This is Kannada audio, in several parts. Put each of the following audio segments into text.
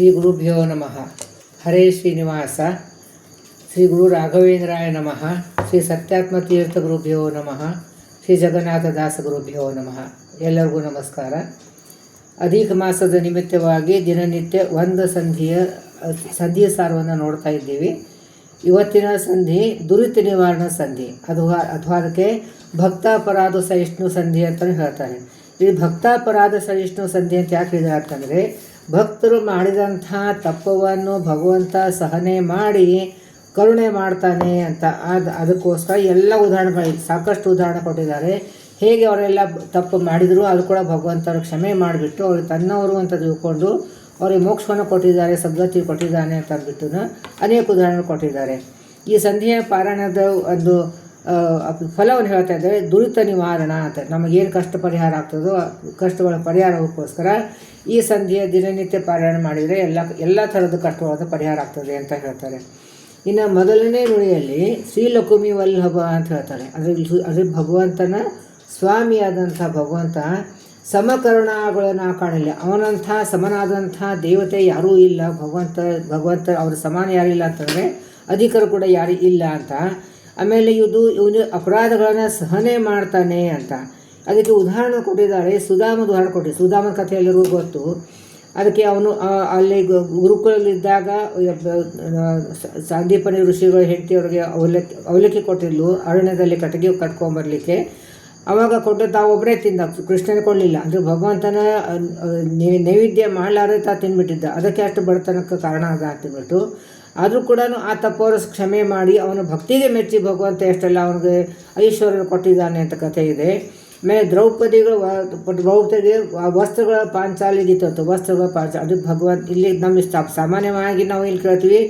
ಶ್ರೀ ಗುರುಭ್ಯೋ ನಮಃ. ಹರೇ ಶ್ರೀನಿವಾಸ. ಶ್ರೀ ಗುರು ರಾಘವೇಂದ್ರಾಯ ನಮಃ. ಶ್ರೀ ಸತ್ಯಾತ್ಮ ತೀರ್ಥ ಗುರುಭ್ಯೋ ನಮಃ. ಶ್ರೀ ಜಗನ್ನಾಥ ದಾಸ ಗುರುಭ್ಯೋ ನಮಃ. ಎಲ್ಲರಿಗೂ ನಮಸ್ಕಾರ. ಅಧಿಕ ಮಾಸದ ನಿಮಿತ್ತವಾಗಿ ದಿನನಿತ್ಯ ಒಂದು ಸಂಧಿಯ ಸಾರವನ್ನು ನೋಡ್ತಾ ಇದ್ದೀವಿ. ಇವತ್ತಿನ ಸಂಧಿ ದುರಿತ ನಿವಾರಣ ಸಂಧಿ, ಅಥವಾ ಅದಕ್ಕೆ ಭಕ್ತಾಪರಾಧ ಸಹಿಷ್ಣು ಸಂಧಿ ಅಂತಲೂ ಹೇಳ್ತಾರೆ. ಈ ಭಕ್ತಾಪರಾಧ ಸಹಿಷ್ಣು ಸಂಧಿ ಅಂತ ಯಾಕೆ ಹೇಳಿದ್ರೆ ಅಂತಂದರೆ, ಭಕ್ತರು ಮಾಡಿದಂಥ ತಪ್ಪವನ್ನು ಭಗವಂತ ಸಹನೆ ಮಾಡಿ ಕರುಣೆ ಮಾಡ್ತಾನೆ ಅಂತ. ಅದಕ್ಕೋಸ್ಕರ ಎಲ್ಲ ಸಾಕಷ್ಟು ಉದಾಹರಣೆ ಕೊಟ್ಟಿದ್ದಾರೆ. ಹೇಗೆ ಅವರೆಲ್ಲ ತಪ್ಪು ಮಾಡಿದರೂ ಅದು ಕೂಡ ಭಗವಂತರು ಕ್ಷಮೆ ಮಾಡಿಬಿಟ್ಟು ಅವ್ರಿಗೆ ತನ್ನವರು ಅಂತ ತಿಳ್ಕೊಂಡು ಅವ್ರಿಗೆ ಮೋಕ್ಷವನ್ನು ಕೊಟ್ಟಿದ್ದಾರೆ, ಸದ್ಗತಿ ಕೊಟ್ಟಿದ್ದಾನೆ ಅಂತ ಅಂದ್ಬಿಟ್ಟು ಅನೇಕ ಉದಾಹರಣೆ ಕೊಟ್ಟಿದ್ದಾರೆ. ಈ ಸಂಧಿಯ ಪಾರಾಯಣದ ಒಂದು ಫಲವನ್ನು ಹೇಳ್ತಾ ಇದ್ದಾರೆ, ದುರಿತ ನಿವಾರಣ ಅಂತ. ನಮಗೇನು ಕಷ್ಟ ಪರಿಹಾರ ಆಗ್ತದೋ ಕಷ್ಟಗಳ ಪರಿಹಾರಕ್ಕೋಸ್ಕರ ಈ ಸಂಧಿಯ ದಿನನಿತ್ಯ ಪಾರಾಯಣ ಮಾಡಿದರೆ ಎಲ್ಲ ಥರದ ಕಷ್ಟವಾದ ಪರಿಹಾರ ಆಗ್ತದೆ ಅಂತ ಹೇಳ್ತಾರೆ. ಇನ್ನು ಮೊದಲನೇ ನುಡಿಯಲ್ಲಿ ಶ್ರೀಲಕುಮಿ ವಲ್ಲಭ ಅಂತ ಹೇಳ್ತಾರೆ. ಅದ್ರ ಭಗವಂತನ ಸ್ವಾಮಿಯಾದಂಥ ಭಗವಂತ ಸಮಕರುಣಗಳನ್ನು ಕಾಣಿಲ್ಲ. ಅವನಂಥ ಸಮನಾದಂಥ ದೇವತೆ ಯಾರೂ ಇಲ್ಲ. ಭಗವಂತ ಅವ್ರ ಸಮಾನ ಯಾರಿಲ್ಲ ಅಂತಂದರೆ ಅಧಿಕರು ಕೂಡ ಯಾರು ಇಲ್ಲ ಅಂತ. ಆಮೇಲೆ ಇವನು ಅಪರಾಧಗಳನ್ನು ಸಹನೆ ಮಾಡ್ತಾನೆ ಅಂತ. ಅದಕ್ಕೆ ಉದಾಹರಣೆ ಕೊಟ್ಟಿದ್ದಾರೆ. ಸುಧಾಮದ ಉದಾಹರಣೆ ಕೊಟ್ಟಿದ್ದಾರೆ. ಸುಧಾಮನ ಕಥೆ ಎಲ್ಲರಿಗೂ ಗೊತ್ತು. ಅದಕ್ಕೆ ಅವನು ಅಲ್ಲಿ ಗುರುಕುಲದಲ್ಲಿದ್ದಾಗ ಸಂದೀಪನಿ ಋಷಿಗಳ ಹೆಂಡತಿಯವ್ರಿಗೆ ಅವಲಕ್ಕಿ ಕೊಟ್ಟಿದ್ಲು ಅರಣ್ಯದಲ್ಲಿ ಕಟ್ಟಿಗೆ ಕಟ್ಕೊಂಬರ್ಲಿಕ್ಕೆ. ಅವಾಗ ಕೊಟ್ಟು ತಾವೊಬ್ಬರೇ ತಿಂದ, ಕೃಷ್ಣನ ಕೊಡಲಿಲ್ಲ. ಅಂದರೆ ಭಗವಂತನ ನೈವೇದ್ಯ ಮಾಡಲಾರೆ ತಿಂದ್ಬಿಟ್ಟಿದ್ದ. ಅದಕ್ಕೆ ಅಷ್ಟು ಬಡತನಕ್ಕೆ ಕಾರಣ ಆಗ ಅಂದ್ಬಿಟ್ಟು ಆದರೂ ಕೂಡ ಆ ತಪ್ಪವರು ಕ್ಷಮೆ ಮಾಡಿ ಅವನ ಭಕ್ತಿಗೆ ಮೆಚ್ಚಿ ಭಗವಂತ ಎಷ್ಟೆಲ್ಲ ಅವನಿಗೆ ಐಶ್ವರ್ಯ ಕೊಟ್ಟಿದ್ದಾನೆ ಅಂತ ಕಥೆ ಇದೆ. ಆಮೇಲೆ ದ್ರೌಪದಿಗೆ ವಸ್ತ್ರಗಳ ಪಾಂಚಾಲಿಗಿತ್ತು. ವಸ್ತ್ರಗಳ ಅದು ಭಗವಂತ ಇಲ್ಲಿ ನಮ್ಮ ಸಾಮಾನ್ಯವಾಗಿ ನಾವು ಇಲ್ಲಿ ಕೇಳ್ತೀವಿ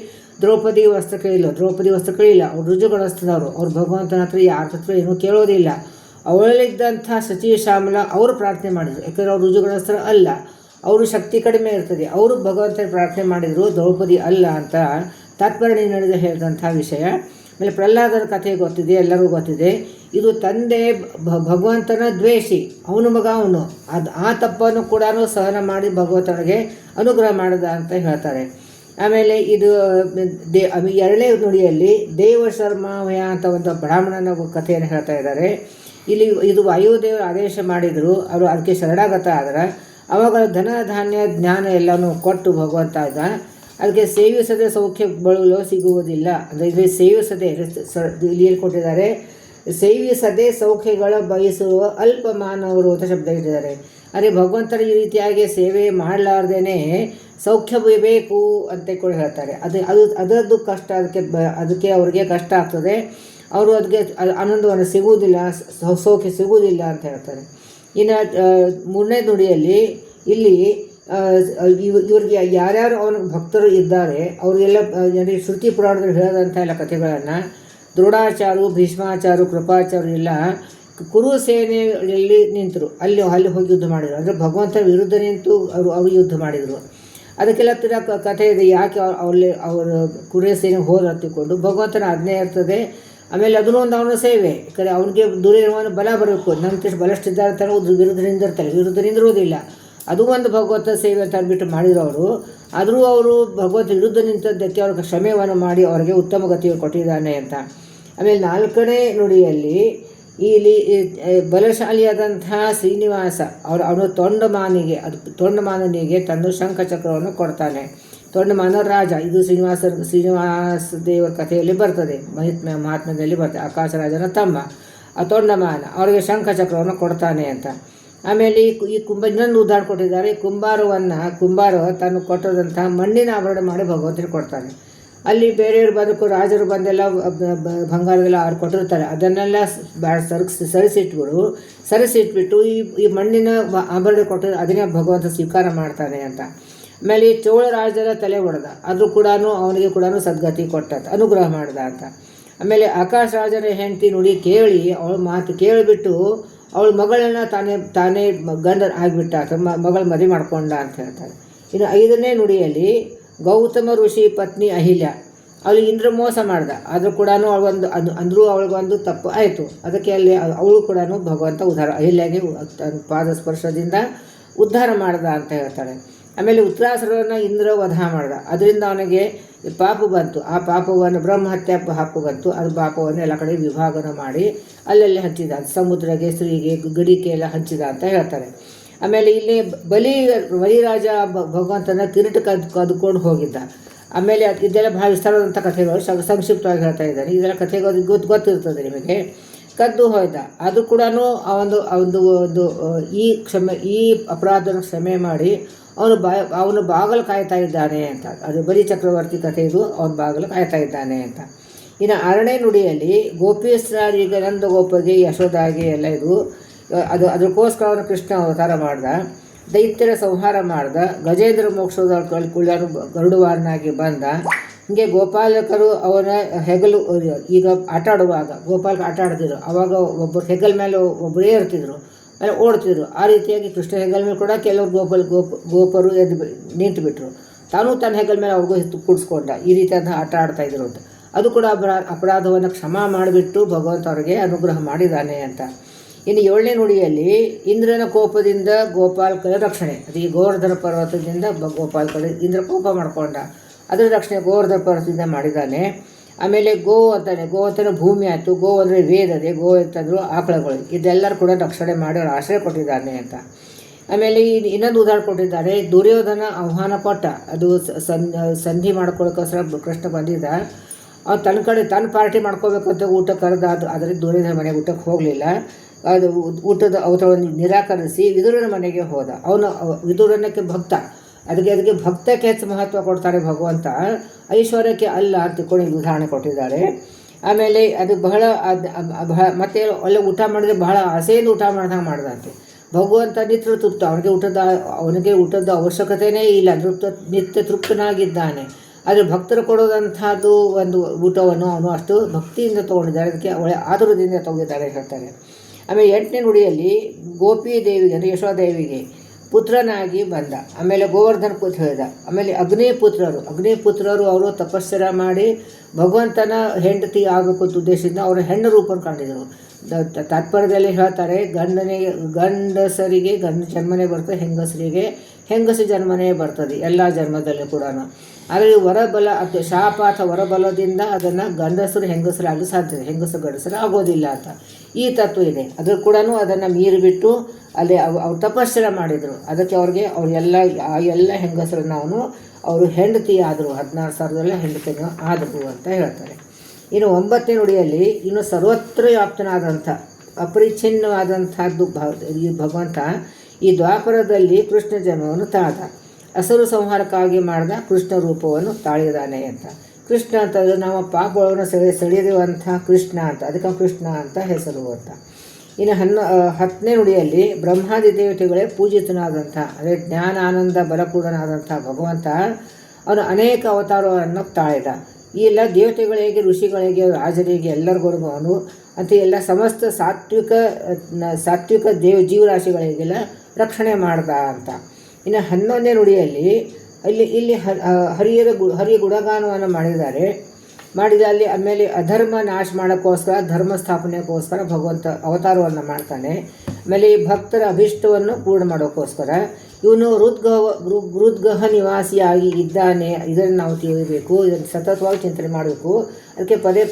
ದ್ರೌಪದಿ ವಸ್ತ್ರ ಕೇಳಿಲ್ಲ, ದ್ರೌಪದಿ ವಸ್ತ್ರ ಕೇಳಿಲ್ಲ. ಅವ್ರು ರುಜುಗೊಳಿಸಿದವರು. ಅವ್ರು ಭಗವಂತನ ಹತ್ರ ಯಾರ ಹತ್ರ ಏನೂ ಕೇಳೋದಿಲ್ಲ. ಅವಳಲ್ಲಿದ್ದಂಥ ಸಚಿ ಶ್ಯಾಮಲ ಅವರು ಪ್ರಾರ್ಥನೆ ಮಾಡಿದರು. ಯಾಕಂದರೆ ಅವ್ರು ರುಜುಗೊಳಿಸ್ತಾರ ಅಲ್ಲ, ಅವರು ಶಕ್ತಿ ಕಡಿಮೆ ಇರ್ತದೆ. ಅವರು ಭಗವಂತನ ಪ್ರಾರ್ಥನೆ ಮಾಡಿದರು, ದ್ರೌಪದಿ ಅಲ್ಲ ಅಂತ ತಾತ್ಪರ್ಯ ನಡೆದ ಹೇಳಿದಂಥ ವಿಷಯ. ಆಮೇಲೆ ಪ್ರಹ್ಲಾದನ ಕಥೆ ಗೊತ್ತಿದೆ, ಎಲ್ಲರಿಗೂ ಗೊತ್ತಿದೆ. ಇದು ತಂದೆ ಭಗವಂತನ ದ್ವೇಷಿ, ಅವನ ಮಗ ಅವನು. ಆ ತಪ್ಪನ್ನು ಕೂಡ ಸಹನ ಮಾಡಿ ಭಗವಂತನಿಗೆ ಅನುಗ್ರಹ ಮಾಡಿದ ಅಂತ ಹೇಳ್ತಾರೆ. ಆಮೇಲೆ ಇದು ಎರಡನೇ ನುಡಿಯಲ್ಲಿ ದೇವಶರ್ಮಾವಯ ಅಂತ ಒಂದು ಬ್ರಾಹ್ಮಣನ ಕಥೆಯನ್ನು ಹೇಳ್ತಾ ಇದ್ದಾರೆ. ಇದು ವಾಯುದೇವರು ಆದೇಶ ಮಾಡಿದರು. ಅವರು ಅದಕ್ಕೆ ಶರಣಾಗತ ಆದ್ರೆ ಅವಾಗ ಧನ ಧಾನ್ಯ ಜ್ಞಾನ ಎಲ್ಲನೂ ಕೊಟ್ಟು ಭಗವಂತ ಇದ್ದ. ಅದಕ್ಕೆ ಸೇವಿಸದೆ ಸೌಖ್ಯ ಬಳಲು ಸಿಗುವುದಿಲ್ಲ. ಅಂದರೆ ಇಲ್ಲಿ ಸೇವಿಸದೆ ಇಲ್ಲಿ ಕೊಟ್ಟಿದ್ದಾರೆ, ಸೇವಿಸದೆ ಸೌಖ್ಯಗಳ ಬಯಸುವ ಅಲ್ಪ ಮಾನವರು ಅಂತ ಶಬ್ದ ಇಟ್ಟಿದ್ದಾರೆ. ಅದೇ ಭಗವಂತನ ಈ ರೀತಿಯಾಗಿ ಸೇವೆ ಮಾಡಲಾರ್ದೇ ಸೌಖ್ಯ ಬೇಕು ಅಂತ ಕೂಡ ಹೇಳ್ತಾರೆ. ಅದರದ್ದು ಕಷ್ಟ, ಅದಕ್ಕೆ ಅವ್ರಿಗೆ ಕಷ್ಟ ಆಗ್ತದೆ. ಅವರು ಅದಕ್ಕೆ ಆನಂದವನ್ನು ಸಿಗುವುದಿಲ್ಲ, ಸೌಖ್ಯ ಸಿಗುವುದಿಲ್ಲ ಅಂತ ಹೇಳ್ತಾರೆ. ಇನ್ನು ಮೂರನೇ ನುಡಿಯಲ್ಲಿ ಇಲ್ಲಿ ಇವ್ರಿಗೆ ಯಾರ್ಯಾರು ಅವನ ಭಕ್ತರು ಇದ್ದಾರೆ ಅವರಿಗೆಲ್ಲ ಶ್ರುತಿ ಪುರಾಣದಲ್ಲಿ ಹೇಳಿದಂಥ ಎಲ್ಲ ಕಥೆಗಳನ್ನು ದ್ರೋಣಾಚಾರ್ಯರು, ಭೀಷ್ಮಾಚಾರ್ಯರು, ಕೃಪಾಚಾರ್ಯರು ಎಲ್ಲ ಕುರು ಸೇನೆಯಲ್ಲಿ ನಿಂತರು. ಅಲ್ಲಿ ಹೋಗಿ ಯುದ್ಧ ಮಾಡಿದರು. ಅಂದರೆ ಭಗವಂತನ ವಿರುದ್ಧ ನಿಂತು ಅವರು ಯುದ್ಧ ಮಾಡಿದರು. ಅದಕ್ಕೆಲ್ಲ ಕಥೆ ಇದೆ. ಯಾಕೆ ಅವರು ಕುರು ಸೇನೆ ಹೋದತ್ತಿಕೊಂಡು ಭಗವಂತನ ಆಜ್ಞೆ ಇರ್ತದೆ. ಆಮೇಲೆ ಅದನ್ನೂ ಒಂದು ಅವನ ಸೇವೆ. ಯಾಕಂದರೆ ಅವನಿಗೆ ದೂರ ಇರುವವನು ಬಲ ಬರಬೇಕು. ನಮ್ಮ ಬಲಷ್ಟಿದ್ದಾರೆ ಅಂತಾನೆ ವಿರುದ್ಧ ನಿಂದಿರೋದಿಲ್ಲ. ಅದು ಒಂದು ಭಗವಂತ ಸೇವೆ ಅಂತ ಅಂದ್ಬಿಟ್ಟು ಮಾಡಿದ್ರು ಅವರು. ಆದರೂ ಅವರು ಭಗವಂತ ವಿರುದ್ಧ ನಿಂತದ್ದಕ್ಕೆ ಅವ್ರಿಗೆ ಕ್ಷಮೆಯನ್ನು ಮಾಡಿ ಅವರಿಗೆ ಉತ್ತಮ ಗತಿಯನ್ನು ಕೊಟ್ಟಿದ್ದಾನೆ ಅಂತ. ಆಮೇಲೆ ನಾಲ್ಕನೇ ನುಡಿಯಲ್ಲಿ ಇಲ್ಲಿ ಬಲಶಾಲಿಯಾದಂತಹ ಶ್ರೀನಿವಾಸ ಅವನು ತೊಂಡಮಾನನಿಗೆ ತನ್ನ ಶಂಖಚಕ್ರವನ್ನು ಕೊಡ್ತಾನೆ. ತೊಂಡಮಾನ ರಾಜ. ಇದು ಶ್ರೀನಿವಾಸ ದೇವರ ಕಥೆಯಲ್ಲಿ ಬರ್ತದೆ, ಮಹಾತ್ಮ್ಯದಲ್ಲಿ ಬರ್ತದೆ. ಆಕಾಶರಾಜನ ತಮ್ಮ ಆ ತೊಂಡಮಾನ ಅವರಿಗೆ ಶಂಖಚಕ್ರವನ್ನು ಕೊಡ್ತಾನೆ ಅಂತ. ಆಮೇಲೆ ಇನ್ನೊಂದು ಉದಾಹರಣೆ ಕೊಟ್ಟಿದ್ದಾರೆ. ಕುಂಬಾರ ತಾನು ಕೊಟ್ಟದಂತಹ ಮಣ್ಣಿನ ಆಭರಣ ಮಾಡಿ ಭಗವಂತನಿಗೆ ಕೊಡ್ತಾನೆ. ಅಲ್ಲಿ ಬೇರೆಯವರು ಬಂದಕ್ಕೂ ರಾಜರು ಬಂದೆಲ್ಲ ಬಂಗಾರದೆಲ್ಲ ಅವ್ರು ಕೊಟ್ಟಿರ್ತಾರೆ. ಅದನ್ನೆಲ್ಲ ಸರಿಸಿಟ್ಬಿಟ್ಟು ಈ ಮಣ್ಣಿನ ಆಭರಣ ಕೊಟ್ಟರೆ ಅದನ್ನೇ ಭಗವಂತ ಸ್ವೀಕಾರ ಮಾಡ್ತಾನೆ ಅಂತ. ಆಮೇಲೆ ಚೋಳ ರಾಜರ ತಲೆ ಹೊಡೆದ, ಅದು ಕೂಡ ಅವನಿಗೆ ಕೂಡ ಸದ್ಗತಿ ಕೊಟ್ಟ, ಅನುಗ್ರಹ ಮಾಡ್ದ ಅಂತ. ಆಮೇಲೆ ಆಕಾಶ ರಾಜನ ಹೆಂಡತಿ ನುಡಿ ಕೇಳಿ ಅವಳ ಮಾತು ಕೇಳಿಬಿಟ್ಟು ಅವಳ ಮಗಳನ್ನ ತಾನೇ ಗಂಡ ಆಗಿಬಿಟ್ಟ, ಮಗಳ ಮದುವೆ ಮಾಡ್ಕೊಂಡ ಅಂತ ಹೇಳ್ತಾರೆ. ಇನ್ನು ಐದನೇ ನುಡಿಯಲ್ಲಿ ಗೌತಮ ಋಷಿ ಪತ್ನಿ ಅಹಿಲ್ಯ, ಅವಳಿಗೆ ಇಂದ್ರ ಮೋಸ ಮಾಡ್ದ. ಆದರೂ ಕೂಡ ಅಂದರೂ ಅವಳಿಗೊಂದು ತಪ್ಪು ಆಯಿತು. ಅದಕ್ಕೆ ಅಲ್ಲಿ ಅವಳು ಕೂಡ ಭಗವಂತ ಅಹಿಲ್ಯಾಗೆ ಪಾದ ಸ್ಪರ್ಶದಿಂದ ಉದ್ಧಾರ ಮಾಡ್ದ ಅಂತ ಹೇಳ್ತಾಳೆ. ಆಮೇಲೆ ಉತ್ತರಾಸುರನ ಇಂದ್ರ ವಧ ಮಾಡ್ದ, ಅದರಿಂದ ಅವನಿಗೆ ಪಾಪ ಬಂತು. ಆ ಪಾಪವನ್ನು ಬ್ರಹ್ಮಹತ್ಯೆ ಪಾಪ ಬಂತು. ಅದು ಪಾಪವನ್ನು ಎಲ್ಲ ಕಡೆ ವಿಭಾಗನ ಮಾಡಿ ಅಲ್ಲಲ್ಲಿ ಹಂಚಿದ, ಸಮುದ್ರಗೆ, ಸ್ತ್ರೀಗೆ, ಗಡಿಗೆ ಎಲ್ಲ ಹಂಚಿದ ಅಂತ ಹೇಳ್ತಾರೆ. ಆಮೇಲೆ ಇಲ್ಲಿ ಬಲಿರಾಜ ಭಗವಂತನ ಕಿರೀಟ ಕದ್ಕೊಂಡು ಹೋಗಿದ್ದ. ಆಮೇಲೆ ಇದೆಲ್ಲ ಬಹಳ ವಿಸ್ತಾರವಾದಂಥ ಕಥೆಗಳು, ಸಂಕ್ಷಿಪ್ತವಾಗಿ ಹೇಳ್ತಾ ಇದ್ದಾರೆ. ಇದೆಲ್ಲ ಕಥೆಗಳು ಗೊತ್ತಿರ್ತದೆ ನಿಮಗೆ. ಕದ್ದು ಹೋಯ್ದ, ಅದು ಕೂಡ ಒಂದು ಈ ಅಪರಾಧನ ಕ್ಷಮೆ ಮಾಡಿ ಅವನು ಬಾಗಲು ಕಾಯ್ತಾ ಇದ್ದಾನೆ ಅಂತ. ಅದು ಬಲಿ ಚಕ್ರವರ್ತಿ ಕಥೆ ಇದು, ಅವನು ಬಾಗಲು ಕಾಯ್ತಾ ಇದ್ದಾನೆ ಅಂತ. ಇನ್ನು 6ನೇ ನುಡಿಯಲ್ಲಿ ಗೋಪೀಶ್ವರಿಗೆ, ನಂದ ಗೋಪಗೆ, ಯಶೋದಾಗೆ ಎಲ್ಲ ಇದು ಅದಕ್ಕೋಸ್ಕರ ಅವನು ಕೃಷ್ಣ ಅವತಾರ ಮಾಡ್ದ. ದೈತ್ಯರ ಸಂಹಾರ ಮಾಡ್ದ. ಗಜೇಂದ್ರ ಮೋಕ್ಷದ ಕುಳ್ಯನು ಗರುಡುವಾರನಾಗಿ ಬಂದ. ಹೀಗೆ ಗೋಪಾಲಕರು ಅವನ ಹೆಗಲು, ಈಗ ಆಟ ಆಡುವಾಗ ಗೋಪಾಲಕ ಆಟ ಆಡ್ತಿದ್ರು, ಅವಾಗ ಒಬ್ಬರು ಹೆಗಲ ಮೇಲೆ ಒಬ್ಬರೇ ಇರ್ತಿದ್ರು, ಮೇಲೆ ಓಡ್ತಿದ್ರು. ಆ ರೀತಿಯಾಗಿ ಕೃಷ್ಣ ಹೆಗಲ ಮೇಲೆ ಕೂಡ ಕೆಲವರು ಗೋಪರು ನಿಂತುಬಿಟ್ರು. ತಾನೂ ತನ್ನ ಹೆಗಲ ಮೇಲೆ ಅವ್ರಿಗೂ ಕೂಡಿಸ್ಕೊಂಡ. ಈ ರೀತಿಯಾದ ಆಟ ಆಡ್ತಾಯಿದ್ರು ಅಂತ. ಅದು ಕೂಡ ಅಪರಾಧವನ್ನು ಕ್ಷಮಾ ಮಾಡಿಬಿಟ್ಟು ಭಗವಂತ ಅವರಿಗೆ ಅನುಗ್ರಹ ಮಾಡಿದ್ದಾನೆ ಅಂತ. ಇನ್ನು 7ನೇ ನುಡಿಯಲ್ಲಿ ಇಂದ್ರನ ಕೋಪದಿಂದ ಗೋಪಾಲಕರ ರಕ್ಷಣೆ. ಅದು ಈ ಗೋವರ್ಧನ ಪರ್ವತದಿಂದ ಗೋಪಾಲಕರು ಇಂದ್ರ ಕೋಪ ಮಾಡಿಕೊಂಡ, ಅದರ ರಕ್ಷಣೆ ಗೋವರ್ಧನ ಪರ್ವತದಿಂದ ಮಾಡಿದ್ದಾನೆ. ಆಮೇಲೆ ಗೋ ಅಂತಂದರೆ ಭೂಮಿ ಆಯಿತು, ಗೋ ಅಂದರೆ ವೇದದೆ, ಗೋ ಅಂತಂದ್ರು ಆಕಳಗಳು, ಇದೆಲ್ಲರೂ ಕೂಡ ರಕ್ಷಣೆ ಮಾಡಿ ಅವ್ರು ಆಶ್ರಯ ಕೊಟ್ಟಿದ್ದಾನೆ ಅಂತ. ಆಮೇಲೆ ಇನ್ನೊಂದು ಉದಾಹರಣೆ ಕೊಟ್ಟಿದ್ದಾರೆ. ದುರ್ಯೋಧನ ಆಹ್ವಾನ ಕೊಟ್ಟ, ಅದು ಸಂಧಿ ಮಾಡ್ಕೊಳ್ಳೋಕ್ಕೋಸ್ಕರ ಕೃಷ್ಣ ಬಂದಿದ್ದ. ಅವ್ನು ತನ್ನ ಕಡೆ ತನ್ನ ಪಾರ್ಟಿ ಮಾಡ್ಕೋಬೇಕಂತ ಊಟ ಕರೆದ, ಆದರೆ ದುರ್ಯೋಧನ ಮನೆಗೆ ಊಟಕ್ಕೆ ಹೋಗಲಿಲ್ಲ. ಅದು ಊಟದ ಅವತರವನ್ನು ನಿರಾಕರಿಸಿ ವಿದುರನ ಮನೆಗೆ ಹೋದ. ಅವನು ವಿದುರನಕ್ಕೆ ಭಕ್ತ, ಅದಕ್ಕೆ ಭಕ್ತಕ್ಕೆ ಹೆಚ್ಚು ಮಹತ್ವ ಕೊಡ್ತಾರೆ ಭಗವಂತ, ಐಶ್ವರ್ಯಕ್ಕೆ ಅಲ್ಲ ಅಂತ ತಿಳ್ಕೊಂಡು ಉದಾಹರಣೆ ಕೊಟ್ಟಿದ್ದಾರೆ. ಆಮೇಲೆ ಅದು ಬಹಳ ಮತ್ತೆ ಒಳ್ಳೆ ಊಟ ಮಾಡಿದ್ರೆ ಬಹಳ ಆಸೆಯಿಂದ ಊಟ ಮಾಡ್ದಂಗೆ ಮಾಡ್ದಂತೆ. ಭಗವಂತ ನಿತ್ಯ ತೃಪ್ತ, ಅವನಿಗೆ ಊಟದ ಅವಶ್ಯಕತೆಯೇ ಇಲ್ಲ, ನಿತ್ಯ ತೃಪ್ತನಾಗಿದ್ದಾನೆ. ಆದರೆ ಭಕ್ತರು ಕೊಡೋದಂಥದ್ದು ಒಂದು ಊಟವನ್ನು ಅವನು ಅಷ್ಟು ಭಕ್ತಿಯಿಂದ ತೊಗೊಂಡಿದ್ದಾರೆ, ಅದಕ್ಕೆ ಒಳ್ಳೆ ಆತುರದಿಂದ ತೊಗೊಂಡಿದ್ದಾರೆ ಹೇಳ್ತಾರೆ. ಆಮೇಲೆ 8ನೇ ನುಡಿಯಲ್ಲಿ ಗೋಪಿ ದೇವಿಗೆ ಅಂದರೆ ಯಶೋದೇವಿಗೆ ಪುತ್ರನಾಗಿ ಬಂದ. ಆಮೇಲೆ ಗೋವರ್ಧನ ಪುತ್ರ ಹೇಳಿದ. ಆಮೇಲೆ ಅಗ್ನಿಪುತ್ರರು ಅವರು ತಪಸ್ಸರ ಮಾಡಿ ಭಗವಂತನ ಹೆಂಡತಿ ಆಗಬೇಕು ಅಂತ ಉದ್ದೇಶದಿಂದ ಅವರು ಹೆಣ್ಣು ರೂಪವನ್ನು ಕಂಡಿದ್ದರು. ತಾತ್ಪರ್ಯದಲ್ಲಿ ಹೇಳ್ತಾರೆ, ಗಂಡಸರಿಗೆ ಗಂಡ ಜನ್ಮನೇ ಬರ್ತದೆ, ಹೆಂಗಸರಿಗೆ ಹೆಂಗಸು ಜನ್ಮನೇ ಬರ್ತದೆ ಎಲ್ಲ ಜನ್ಮದಲ್ಲೂ ಕೂಡ. ಆದರೆ ವರಬಲ ಅಥವಾ ಶಾಪ ಅಥವಾ ವರಬಲದಿಂದ ಅದನ್ನು ಗಂಡಸರು ಹೆಂಗಸರಾಗಲು ಸಾಧ್ಯತೆ, ಹೆಂಗಸರು ಗಂಡಸರು ಆಗೋದಿಲ್ಲ ಅಂತ ಈ ತತ್ವ ಇದೆ. ಅದ್ರ ಕೂಡ ಅದನ್ನು ಮೀರಿಬಿಟ್ಟು ಅಲ್ಲಿ ಅವ್ರು ತಪಸ್ಸರ ಮಾಡಿದರು. ಅದಕ್ಕೆ ಎಲ್ಲ ಹೆಂಗಸರನ್ನು ಅವರು ಹೆಂಡತಿ ಆದರು, 16 ಸಾವಿರದಲ್ಲ ಹೆಂಡತಿನೂ ಆದರು ಅಂತ ಹೇಳ್ತಾರೆ. ಇನ್ನು 9ನೇ ನುಡಿಯಲ್ಲಿ ಇನ್ನು ಸರ್ವತ್ರ ವ್ಯಾಪ್ತನಾದಂಥ ಅಪರಿಚ್ಛಿನ್ನವಾದಂಥದ್ದು ಈ ಭಗವಂತ ಈ ದ್ವಾಪರದಲ್ಲಿ ಕೃಷ್ಣ ಜನ್ಮವನ್ನು ತಾಳ್ದ. ಹಸುರು ಸಂಹಾರಕ್ಕಾಗಿ ಮಾಡಿದ ಕೃಷ್ಣ ರೂಪವನ್ನು ತಾಳಿದಾನೆ ಅಂತ. ಕೃಷ್ಣ ಅಂತಂದರೆ ನಮ್ಮ ಪಾಪಗಳನ್ನು ಸೆಳೆಯುವಂಥ ಕೃಷ್ಣ ಅಂತ, ಅದಕ್ಕೆ ಕೃಷ್ಣ ಅಂತ ಹೆಸರು ಅಂತ. ಇನ್ನು 10ನೇ ನುಡಿಯಲ್ಲಿ ಬ್ರಹ್ಮಾದಿ ದೇವತೆಗಳೇ ಪೂಜಿತನಾದಂಥ, ಅಂದರೆ ಜ್ಞಾನ ಆನಂದ ಬಲಪೂರ್ಣನಾದಂಥ ಭಗವಂತ ಅವನು ಅನೇಕ ಅವತಾರವನ್ನು ತಾಳಿದ. ಈ ಎಲ್ಲ ದೇವತೆಗಳಿಗೆ, ಋಷಿಗಳಿಗೆ, ರಾಜರಿಗೆ ಎಲ್ಲರಿಗೂ ಅವನು ಅಂತ ಎಲ್ಲ ಸಮಸ್ತ ಸಾತ್ವಿಕ ಜೀವರಾಶಿಗಳಿಗೆಲ್ಲ ರಕ್ಷಣೆ ಮಾಡ್ದ ಅಂತ. ಇನ್ನು 11ನೇ ನುಡಿಯಲ್ಲಿ ಇಲ್ಲಿ ಹರಿಯ ಗುಣಗಾನವನ್ನು ಮಾಡಿದ ಅಲ್ಲಿ ಆಮೇಲೆ ಅಧರ್ಮ ನಾಶ ಮಾಡೋಕ್ಕೋಸ್ಕರ, ಧರ್ಮ ಸ್ಥಾಪನೆಗೋಸ್ಕರ ಭಗವಂತ ಅವತಾರವನ್ನು ಮಾಡ್ತಾನೆ. ಆಮೇಲೆ ಈ ಭಕ್ತರ ಅಭಿಷ್ಟವನ್ನು ಪೂರ್ಣ ಮಾಡೋಕ್ಕೋಸ್ಕರ ಇವನು ಹೃದ್ಗಹ ನಿವಾಸಿಯಾಗಿ ಇದ್ದಾನೆ. ಇದನ್ನು ನಾವು ತಿಳಿಯಬೇಕು, ಇದನ್ನು ಸತತವಾಗಿ ಚಿಂತನೆ ಮಾಡಬೇಕು. ಅದಕ್ಕೆ ಪದೇ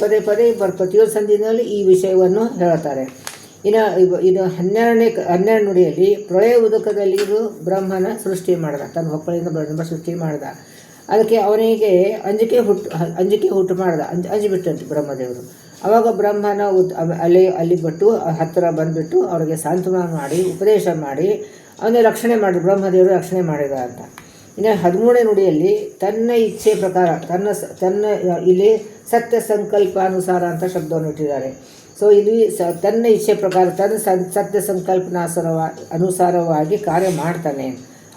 ಪ್ರತಿಯೊಂದು ಸಂಧಿನಲ್ಲಿ ಈ ವಿಷಯವನ್ನು ಹೇಳ್ತಾರೆ. ಇನ್ನು 12 ನುಡಿಯಲ್ಲಿ ಪ್ರಳಯ ಉದಕದಲ್ಲಿ ಇದು ಬ್ರಹ್ಮನ ಸೃಷ್ಟಿ ಮಾಡಿದ, ತನ್ನ ಹೊಕ್ಕಳಿಂದ ಬ್ರಹ್ಮ ಸೃಷ್ಟಿ ಮಾಡಿದ. ಅದಕ್ಕೆ ಅವನಿಗೆ ಅಂಜಿಕೆ ಹುಟ್ಟು ಮಾಡಿದ, ಅಂಜಿಬಿಟ್ಟಂತೆ ಬ್ರಹ್ಮದೇವರು. ಆವಾಗ ಬ್ರಹ್ಮನ ಅಲ್ಲಿ ಬಿಟ್ಟು ಹತ್ತಿರ ಬಂದುಬಿಟ್ಟು ಅವರಿಗೆ ಸಾಂತ್ವನ ಮಾಡಿ ಉಪದೇಶ ಮಾಡಿ ಅವನೇ ರಕ್ಷಣೆ ಮಾಡಿ, ಬ್ರಹ್ಮದೇವರು ರಕ್ಷಣೆ ಮಾಡಿದ ಅಂತ. ಇನ್ನು 13ನೇ ನುಡಿಯಲ್ಲಿ ತನ್ನ ಇಚ್ಛೆ ಪ್ರಕಾರ ತನ್ನ ಇಲ್ಲಿ ಸತ್ಯ ಸಂಕಲ್ಪಾನುಸಾರ ಅಂತ ಶಬ್ದವನ್ನು ಇಟ್ಟಿದ್ದಾರೆ. ಸೊ ಇಲ್ಲಿ ತನ್ನ ಇಚ್ಛೆ ಪ್ರಕಾರ ತನ್ನ ಸತ್ಯ ಸಂಕಲ್ಪನ ಅನುಸಾರವಾಗಿ ಕಾರ್ಯ ಮಾಡ್ತಾನೆ.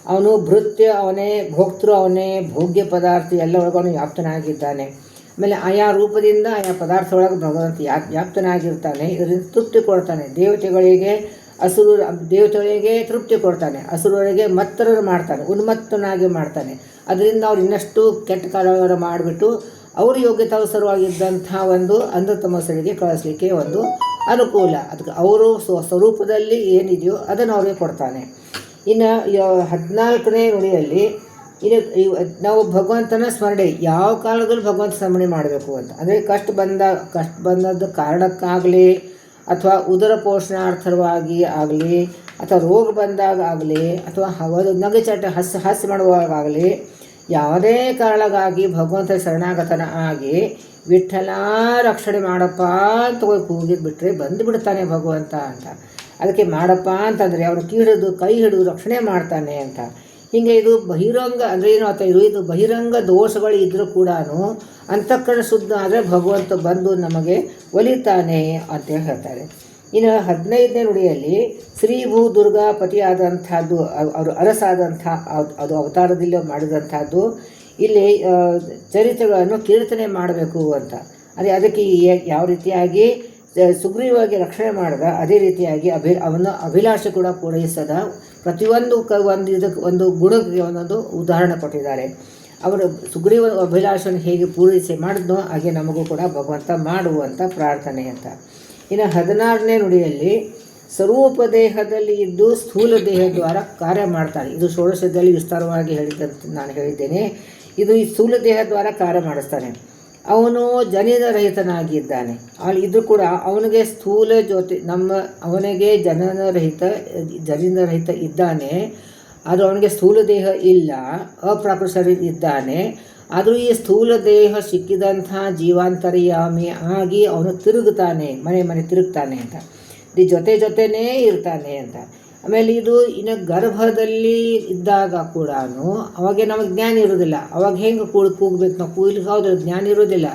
ಅವನು ಭೃತ್ಯ ಅವನೇ, ಭೋಕ್ತೃ ಅವನೇ, ಭೋಗ್ಯ ಪದಾರ್ಥ ಎಲ್ಲ ಒಳಗೂ ವ್ಯಾಪ್ತನಾಗಿದ್ದಾನೆ. ಆಮೇಲೆ ಆಯಾ ರೂಪದಿಂದ ಆಯಾ ಪದಾರ್ಥ ಒಳಗೆ ಭಗವಂತ ವ್ಯಾಪ್ತನಾಗಿರ್ತಾನೆ. ಇದರಿಂದ ತೃಪ್ತಿ ಕೊಡ್ತಾನೆ. ದೇವತೆಗಳಿಗೆ ತೃಪ್ತಿ ಕೊಡ್ತಾನೆ, ಅಸುರರಿಗೆ ಮತ್ತರರು ಮಾಡ್ತಾನೆ, ಉನ್ಮತ್ತನಾಗಿ ಮಾಡ್ತಾನೆ. ಅದರಿಂದ ಅವ್ರು ಇನ್ನಷ್ಟು ಕೆಟ್ಟ ಕಾರ್ಯಗಳನ್ನು ಮಾಡಿಬಿಟ್ಟು ಅವರು ಯೋಗ್ಯತಾನುಸಾರವಾಗಿದ್ದಂಥ ಒಂದು ಅಂಧತಮಸರಿಗೆ ಕಳಿಸ್ಲಿಕ್ಕೆ ಒಂದು ಅನುಕೂಲ. ಅದಕ್ಕೆ ಅವರು ಸ್ವರೂಪದಲ್ಲಿ ಏನಿದೆಯೋ ಅದನ್ನು ಅವ್ರಿಗೆ ಕೊಡ್ತಾನೆ. ಇನ್ನು 14ನೇ ನುಡಿಯಲ್ಲಿ ನಾವು ಭಗವಂತನ ಸ್ಮರಣೆ ಯಾವ ಕಾಲದಲ್ಲೂ ಭಗವಂತ ಸ್ಮರಣೆ ಮಾಡಬೇಕು ಅಂತ. ಅಂದರೆ ಕಷ್ಟ ಬಂದದ್ದು ಕಾರಣಕ್ಕಾಗಲಿ, ಅಥವಾ ಉದರ ಪೋಷಣಾರ್ಥವಾಗಿ ಆಗಲಿ, ಅಥವಾ ರೋಗ ಬಂದಾಗ ಆಗಲಿ, ಅಥವಾ ನಗೆಚಾಟ ಹಾಸ್ಯ ಮಾಡುವಾಗಲಿ, ಯಾವುದೇ ಕಾರಣಕ್ಕಾಗಿ ಭಗವಂತ ಶರಣಾಗತನ ಆಗಿ ವಿಠ್ಠಲ ರಕ್ಷಣೆ ಮಾಡಪ್ಪ ಅಂತ ಕೂಗಿದ್ಬಿಟ್ರೆ ಬಂದು ಬಿಡ್ತಾನೆ ಭಗವಂತ ಅಂತ. ಅದಕ್ಕೆ ಮಾಡಪ್ಪ ಅಂತಂದರೆ ಅವನು ಕೈ ಹಿಡಿದು ರಕ್ಷಣೆ ಮಾಡ್ತಾನೆ ಅಂತ. ಹೀಗೆ ಇದು ಬಹಿರಂಗ ಅಂದರೆ ಏನು ಅಂತ ಇದು ಬಹಿರಂಗ ದೋಷಗಳು ಇದ್ದರೂ ಕೂಡ ಅಂತಃಕರಣ ಶುದ್ಧ ಆದರೆ ಭಗವಂತ ಬಂದು ನಮಗೆ ಒಲಿತಾನೆ ಅಂತ ಹೇಳ್ತಾರೆ. ಇನ್ನು 15ನೇ ನುಡಿಯಲ್ಲಿ ಶ್ರೀ ಭೂ ದುರ್ಗಾ ಪತಿಯಾದಂಥದ್ದು, ಅವರು ಅರಸಾದಂಥ ಅದು ಅವತಾರದಲ್ಲಿ ಮಾಡಿದಂಥದ್ದು. ಇಲ್ಲಿ ಚರಿತ್ರೆಗಳನ್ನು ಕೀರ್ತನೆ ಮಾಡಬೇಕು ಅಂತ. ಅದಕ್ಕೆ ಯಾವ ರೀತಿಯಾಗಿ ಸುಗ್ರೀವಾಗಿ ರಕ್ಷಣೆ ಮಾಡಿದ ಅದೇ ರೀತಿಯಾಗಿ ಅವನ ಅಭಿಲಾಷೆ ಕೂಡ ಪೂರೈಸದ ಪ್ರತಿಯೊಂದು ಒಂದು ಗುಣಕ್ಕೆ ಒಂದೊಂದು ಉದಾಹರಣೆ ಕೊಟ್ಟಿದ್ದಾರೆ. ಅವರು ಸುಗ್ರೀವ ಅಭಿಲಾಷೆಯನ್ನು ಹೇಗೆ ಪೂರೈಸಿ ಮಾಡಿದ್ನೋ ಹಾಗೆ ನಮಗೂ ಕೂಡ ಭಗವಂತ ಮಾಡುವಂಥ ಪ್ರಾರ್ಥನೆ ಅಂತ. ಇನ್ನು 16ನೇ ನುಡಿಯಲ್ಲಿ ಸ್ವರೂಪ ದೇಹದಲ್ಲಿ ಇದ್ದು ಸ್ಥೂಲ ದೇಹ ದ್ವಾರ ಕಾರ್ಯ ಮಾಡ್ತಾನೆ. ಇದು ಷೋಡಶದಲ್ಲಿ ವಿಸ್ತಾರವಾಗಿ ಹೇಳಿದಂತೆ ನಾನು ಹೇಳಿದ್ದೇನೆ. ಇದು ಈ ಸ್ಥೂಲ ದೇಹ ದ್ವಾರ ಕಾರ್ಯ ಮಾಡಿಸ್ತಾನೆ. ಅವನು ಜನಿತ ರಹಿತನಾಗಿದ್ದಾನೆ. ಇದು ಕೂಡ ಅವನಿಗೆ ಸ್ಥೂಲ ಜೊತೆ ಅವನಿಗೆ ಜನಿತ ರಹಿತ ಇದ್ದಾನೆ. ಆದರೆ ಅವನಿಗೆ ಸ್ಥೂಲ ದೇಹ ಇಲ್ಲ, ಅಪ್ರಾಕೃತ ಶರೀರ ಇದ್ದಾನೆ. ಆದರೂ ಈ ಸ್ಥೂಲ ದೇಹ ಸಿಕ್ಕಿದಂಥ ಜೀವಾಂತರ್ಯಾಮಿ ಆಗಿ ಅವನು ತಿರುಗುತ್ತಾನೆ, ಮನೆ ತಿರುಗ್ತಾನೆ ಅಂತ. ಈ ಜೊತೆನೇ ಇರ್ತಾನೆ ಅಂತ. ಆಮೇಲೆ ಇದು ಇನ್ನು ಗರ್ಭದಲ್ಲಿ ಇದ್ದಾಗ ಕೂಡ ಅವಾಗೆ ನಮಗೆ ಜ್ಞಾನ ಇರೋದಿಲ್ಲ. ಅವಾಗ ಹೆಂಗೆ ಕೂಗಬೇಕು, ನಾವು ಕೂಗ್ಲಿಕ್ಕೆ ಹೌದು ಜ್ಞಾನ ಇರೋದಿಲ್ಲ.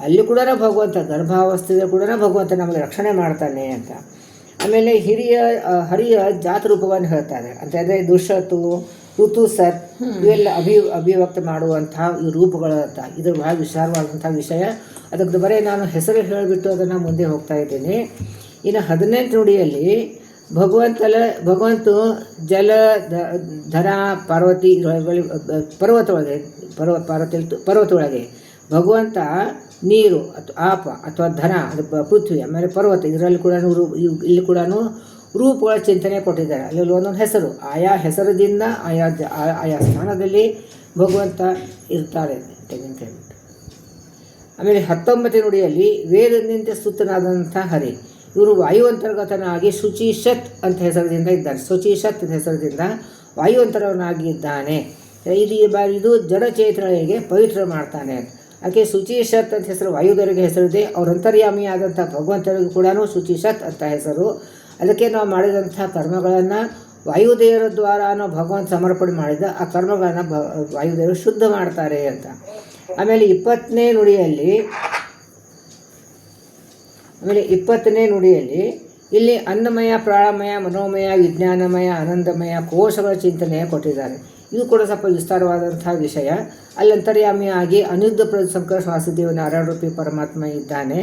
ಅಲ್ಲಿ ಕೂಡ ಭಗವಂತ ಗರ್ಭಾವಸ್ಥೆಯಲ್ಲಿ ಕೂಡ ಭಗವಂತ ನಮಗೆ ರಕ್ಷಣೆ ಮಾಡ್ತಾನೆ ಅಂತ. ಆಮೇಲೆ ಹರಿಯ ಜಾತರೂಪವನ್ನು ಹೇಳ್ತಾರೆ. ಅಂತಂದರೆ ದುಷತ್ತು, ಋತು, ಸತ್ ಇವೆಲ್ಲ ಅಭಿವ್ಯಕ್ತ ಮಾಡುವಂತಹ ಈ ರೂಪಗಳು ಅಂತ. ಇದು ಬಹಳ ವಿಚಾರವಾದಂಥ ವಿಷಯ. ಅದಕ್ಕೆ ಬರೀ ನಾನು ಹೆಸರು ಹೇಳಿಬಿಟ್ಟು ಅದನ್ನು ಮುಂದೆ ಹೋಗ್ತಾ ಇದ್ದೀನಿ. ಇನ್ನು 18 ನುಡಿಯಲ್ಲಿ ಭಗವಂತ ಜಲ ಧರ ಪರ್ವತೊಳಗೆ ಭಗವಂತ ನೀರು ಅಥವಾ ಆಪ ಅಥವಾ ಧನ ಅದು ಪೃಥ್ವಿ, ಆಮೇಲೆ ಪರ್ವತ, ಇದರಲ್ಲಿ ಕೂಡ ಇಲ್ಲಿ ಕೂಡ ರೂಪಗಳ ಚಿಂತನೆ ಕೊಟ್ಟಿದ್ದಾರೆ. ಅಲ್ಲಿ ಒಂದೊಂದು ಹೆಸರು, ಆಯಾ ಹೆಸರದಿಂದ ಆಯಾ ಸ್ಥಾನದಲ್ಲಿ ಭಗವಂತ ಇರ್ತಾರೆ ತೆಗೆದುಕೊಂಡು. ಆಮೇಲೆ 19ನೇ ನುಡಿಯಲ್ಲಿ ವೇದದಿಂದ ಸ್ತುತನಾದಂಥ ಹರಿ, ಇವರು ವಾಯುವಂತರ್ಗತನಾಗಿ ಶುಚಿಷತ್ ಅಂತ ಹೆಸರದಿಂದ ಇದ್ದಾನೆ. ಶುಚಿಷತ್ ಅಂತ ಹೆಸರದಿಂದ ವಾಯುವಂತರವನಾಗಿದ್ದಾನೆ. ಇದು ಜಡಚೇತನಗಳಿಗೆ ಪವಿತ್ರ ಮಾಡ್ತಾನೆ. ಅದಕ್ಕೆ ಶುಚಿಷತ್ ಅಂತ ಹೆಸರು ವಾಯುದೇವರಿಗೆ ಹೆಸರಿದೆ. ಅವ್ರ ಅಂತರ್ಯಾಮಿ ಆದಂಥ ಭಗವಂತರಿಗೂ ಕೂಡ ಶುಚಿಷತ್ ಅಂತ ಹೆಸರು. ಅದಕ್ಕೆ ನಾವು ಮಾಡಿದಂಥ ಕರ್ಮಗಳನ್ನು ವಾಯುದೇವರ ದ್ವಾರ ಭಗವಂತ ಸಮರ್ಪಣೆ ಮಾಡಿದ ಆ ಕರ್ಮಗಳನ್ನು ವಾಯುದೇವರು ಶುದ್ಧ ಮಾಡ್ತಾರೆ ಅಂತ. ಆಮೇಲೆ 20ನೇ ನುಡಿಯಲ್ಲಿ ಇಲ್ಲಿ ಅನ್ನಮಯ, ಪ್ರಾಣಮಯ, ಮನೋಮಯ, ವಿಜ್ಞಾನಮಯ, ಆನಂದಮಯ ಕೋಶಗಳ ಚಿಂತನೆ ಕೊಟ್ಟಿದ್ದಾರೆ. ಇದು ಕೂಡ ಸ್ವಲ್ಪ ವಿಸ್ತಾರವಾದಂಥ ವಿಷಯ. ಅಲ್ಲಿ ಅಂತರ್ಯಾಮಿಯಾಗಿ ಅನಿರುದ್ಧ ಶಂಕರ ವಾಸುದೇವ ನಾರಾಯಣ ರೂಪಿ ಪರಮಾತ್ಮ ಇದ್ದಾನೆ.